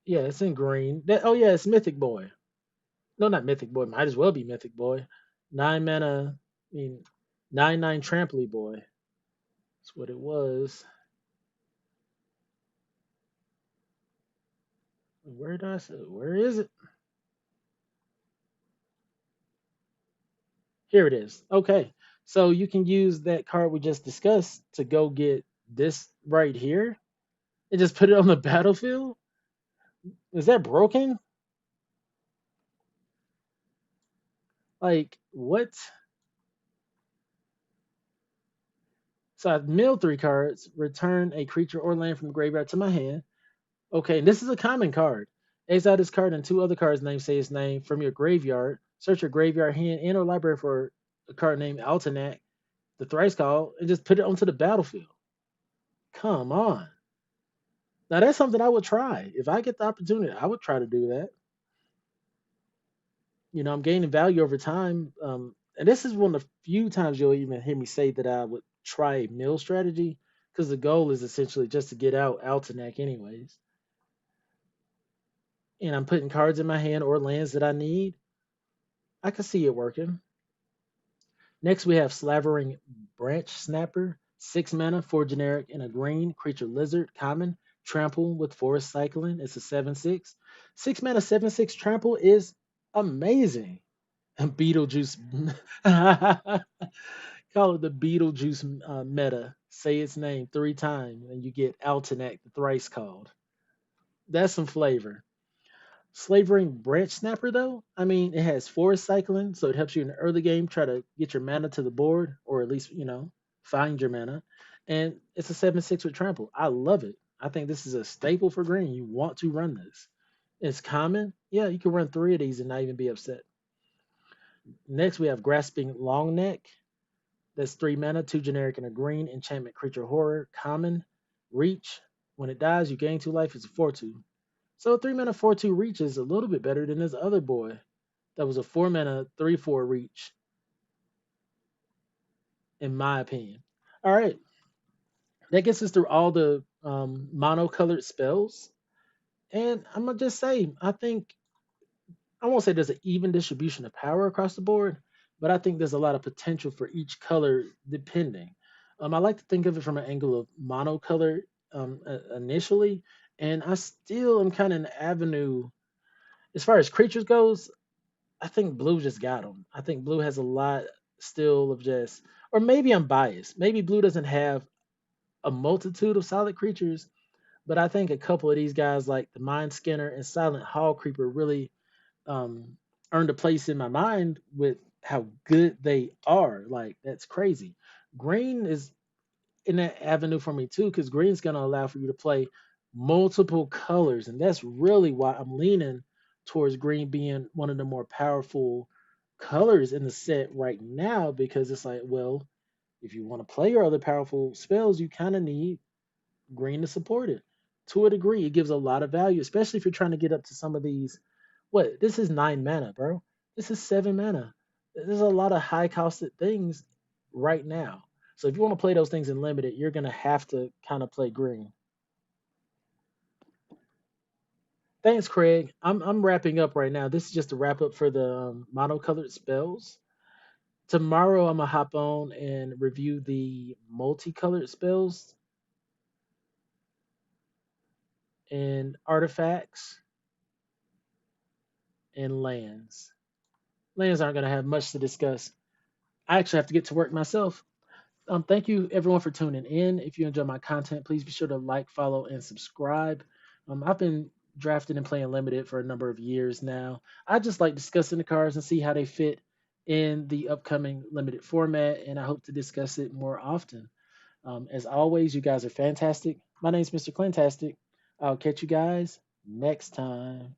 Yeah, it's in green. Oh yeah, it's Mythic Boy. No, not Mythic Boy. Might as well be Mythic Boy. 9 mana. I mean, 9/9 Trampoly Boy. That's what it was. Where did I say? Where is it? Here it is. Okay, so you can use that card we just discussed to go get this right here and just put it on the battlefield. Is that broken? Like what? So I've milled 3 cards, return a creature or land from the graveyard to my hand. Okay, and this is a common card. Exile this card and two other cards named Say Its Name from your graveyard. Search your graveyard, hand, and or library for a card named Altanak, the thrice call, and just put it onto the battlefield. Come on. Now that's something I would try. If I get the opportunity, I would try to do that. I'm gaining value over time. And this is one of the few times you'll even hear me say that I would try a mill strategy because the goal is essentially just to get out Altanak anyways. And I'm putting cards in my hand or lands that I need. I can see it working. Next, we have Slavering Branch Snapper, 6 mana, 4 generic, and a green creature lizard, common, trample with forest cycling. It's a 7/6. 6 mana, 7/6 trample is amazing. Beetlejuice. Call it the Beetlejuice meta. Say its name 3 times, and you get Altanak, the thrice called. That's some flavor. Slavering Branch Snapper, though, I mean, it has forest cycling, so it helps you in the early game try to get your mana to the board, or at least, find your mana. And it's a 7/6 with trample. I love it. I think this is a staple for green. You want to run this. It's common. Yeah, you can run 3 of these and not even be upset. Next, we have Grasping Longneck. That's 3 mana, 2 generic, and a green enchantment creature horror. Common. Reach. When it dies, you gain 2 life. It's a 4/2. So a 3 mana 4/2 reach is a little bit better than this other boy. That was a 4 mana 3/4 reach, in my opinion. All right, that gets us through all the monocolored spells. And I'm gonna just say, I think I won't say there's an even distribution of power across the board, but I think there's a lot of potential for each color depending. I like to think of it from an angle of monocolor initially, and I still am kind of an avenue as far as creatures goes. I think blue just got them. I think blue has a lot still of just, or maybe I'm biased. Maybe blue doesn't have a multitude of solid creatures, but I think a couple of these guys like the Mind Skinner and Silent Hall Creeper really um, earned a place in my mind with how good they are. Like that's crazy. Green is in that avenue for me too, because green's going to allow for you to play multiple colors, and that's really why I'm leaning towards green being one of the more powerful colors in the set right now. Because it's like, well, if you want to play your other powerful spells, you kind of need green to support it. To a degree, it gives a lot of value, especially if you're trying to get up to some of these. What? This is 9 mana, bro. This is 7 mana. There's a lot of high costed things right now. So if you want to play those things in limited, you're gonna have to kind of play green. Thanks, Craig. I'm wrapping up right now. This is just a wrap up for the monocolored spells. Tomorrow I'm gonna hop on and review the multicolored spells and artifacts and lands. Lands aren't gonna have much to discuss. I actually have to get to work myself. Thank you everyone for tuning in. If you enjoy my content, please be sure to like, follow, and subscribe. I've been drafting and playing limited for a number of years now. I just like discussing the cards and see how they fit in the upcoming limited format, and I hope to discuss it more often. As always, you guys are fantastic. My name is Mr. Clintastik. I'll catch you guys next time.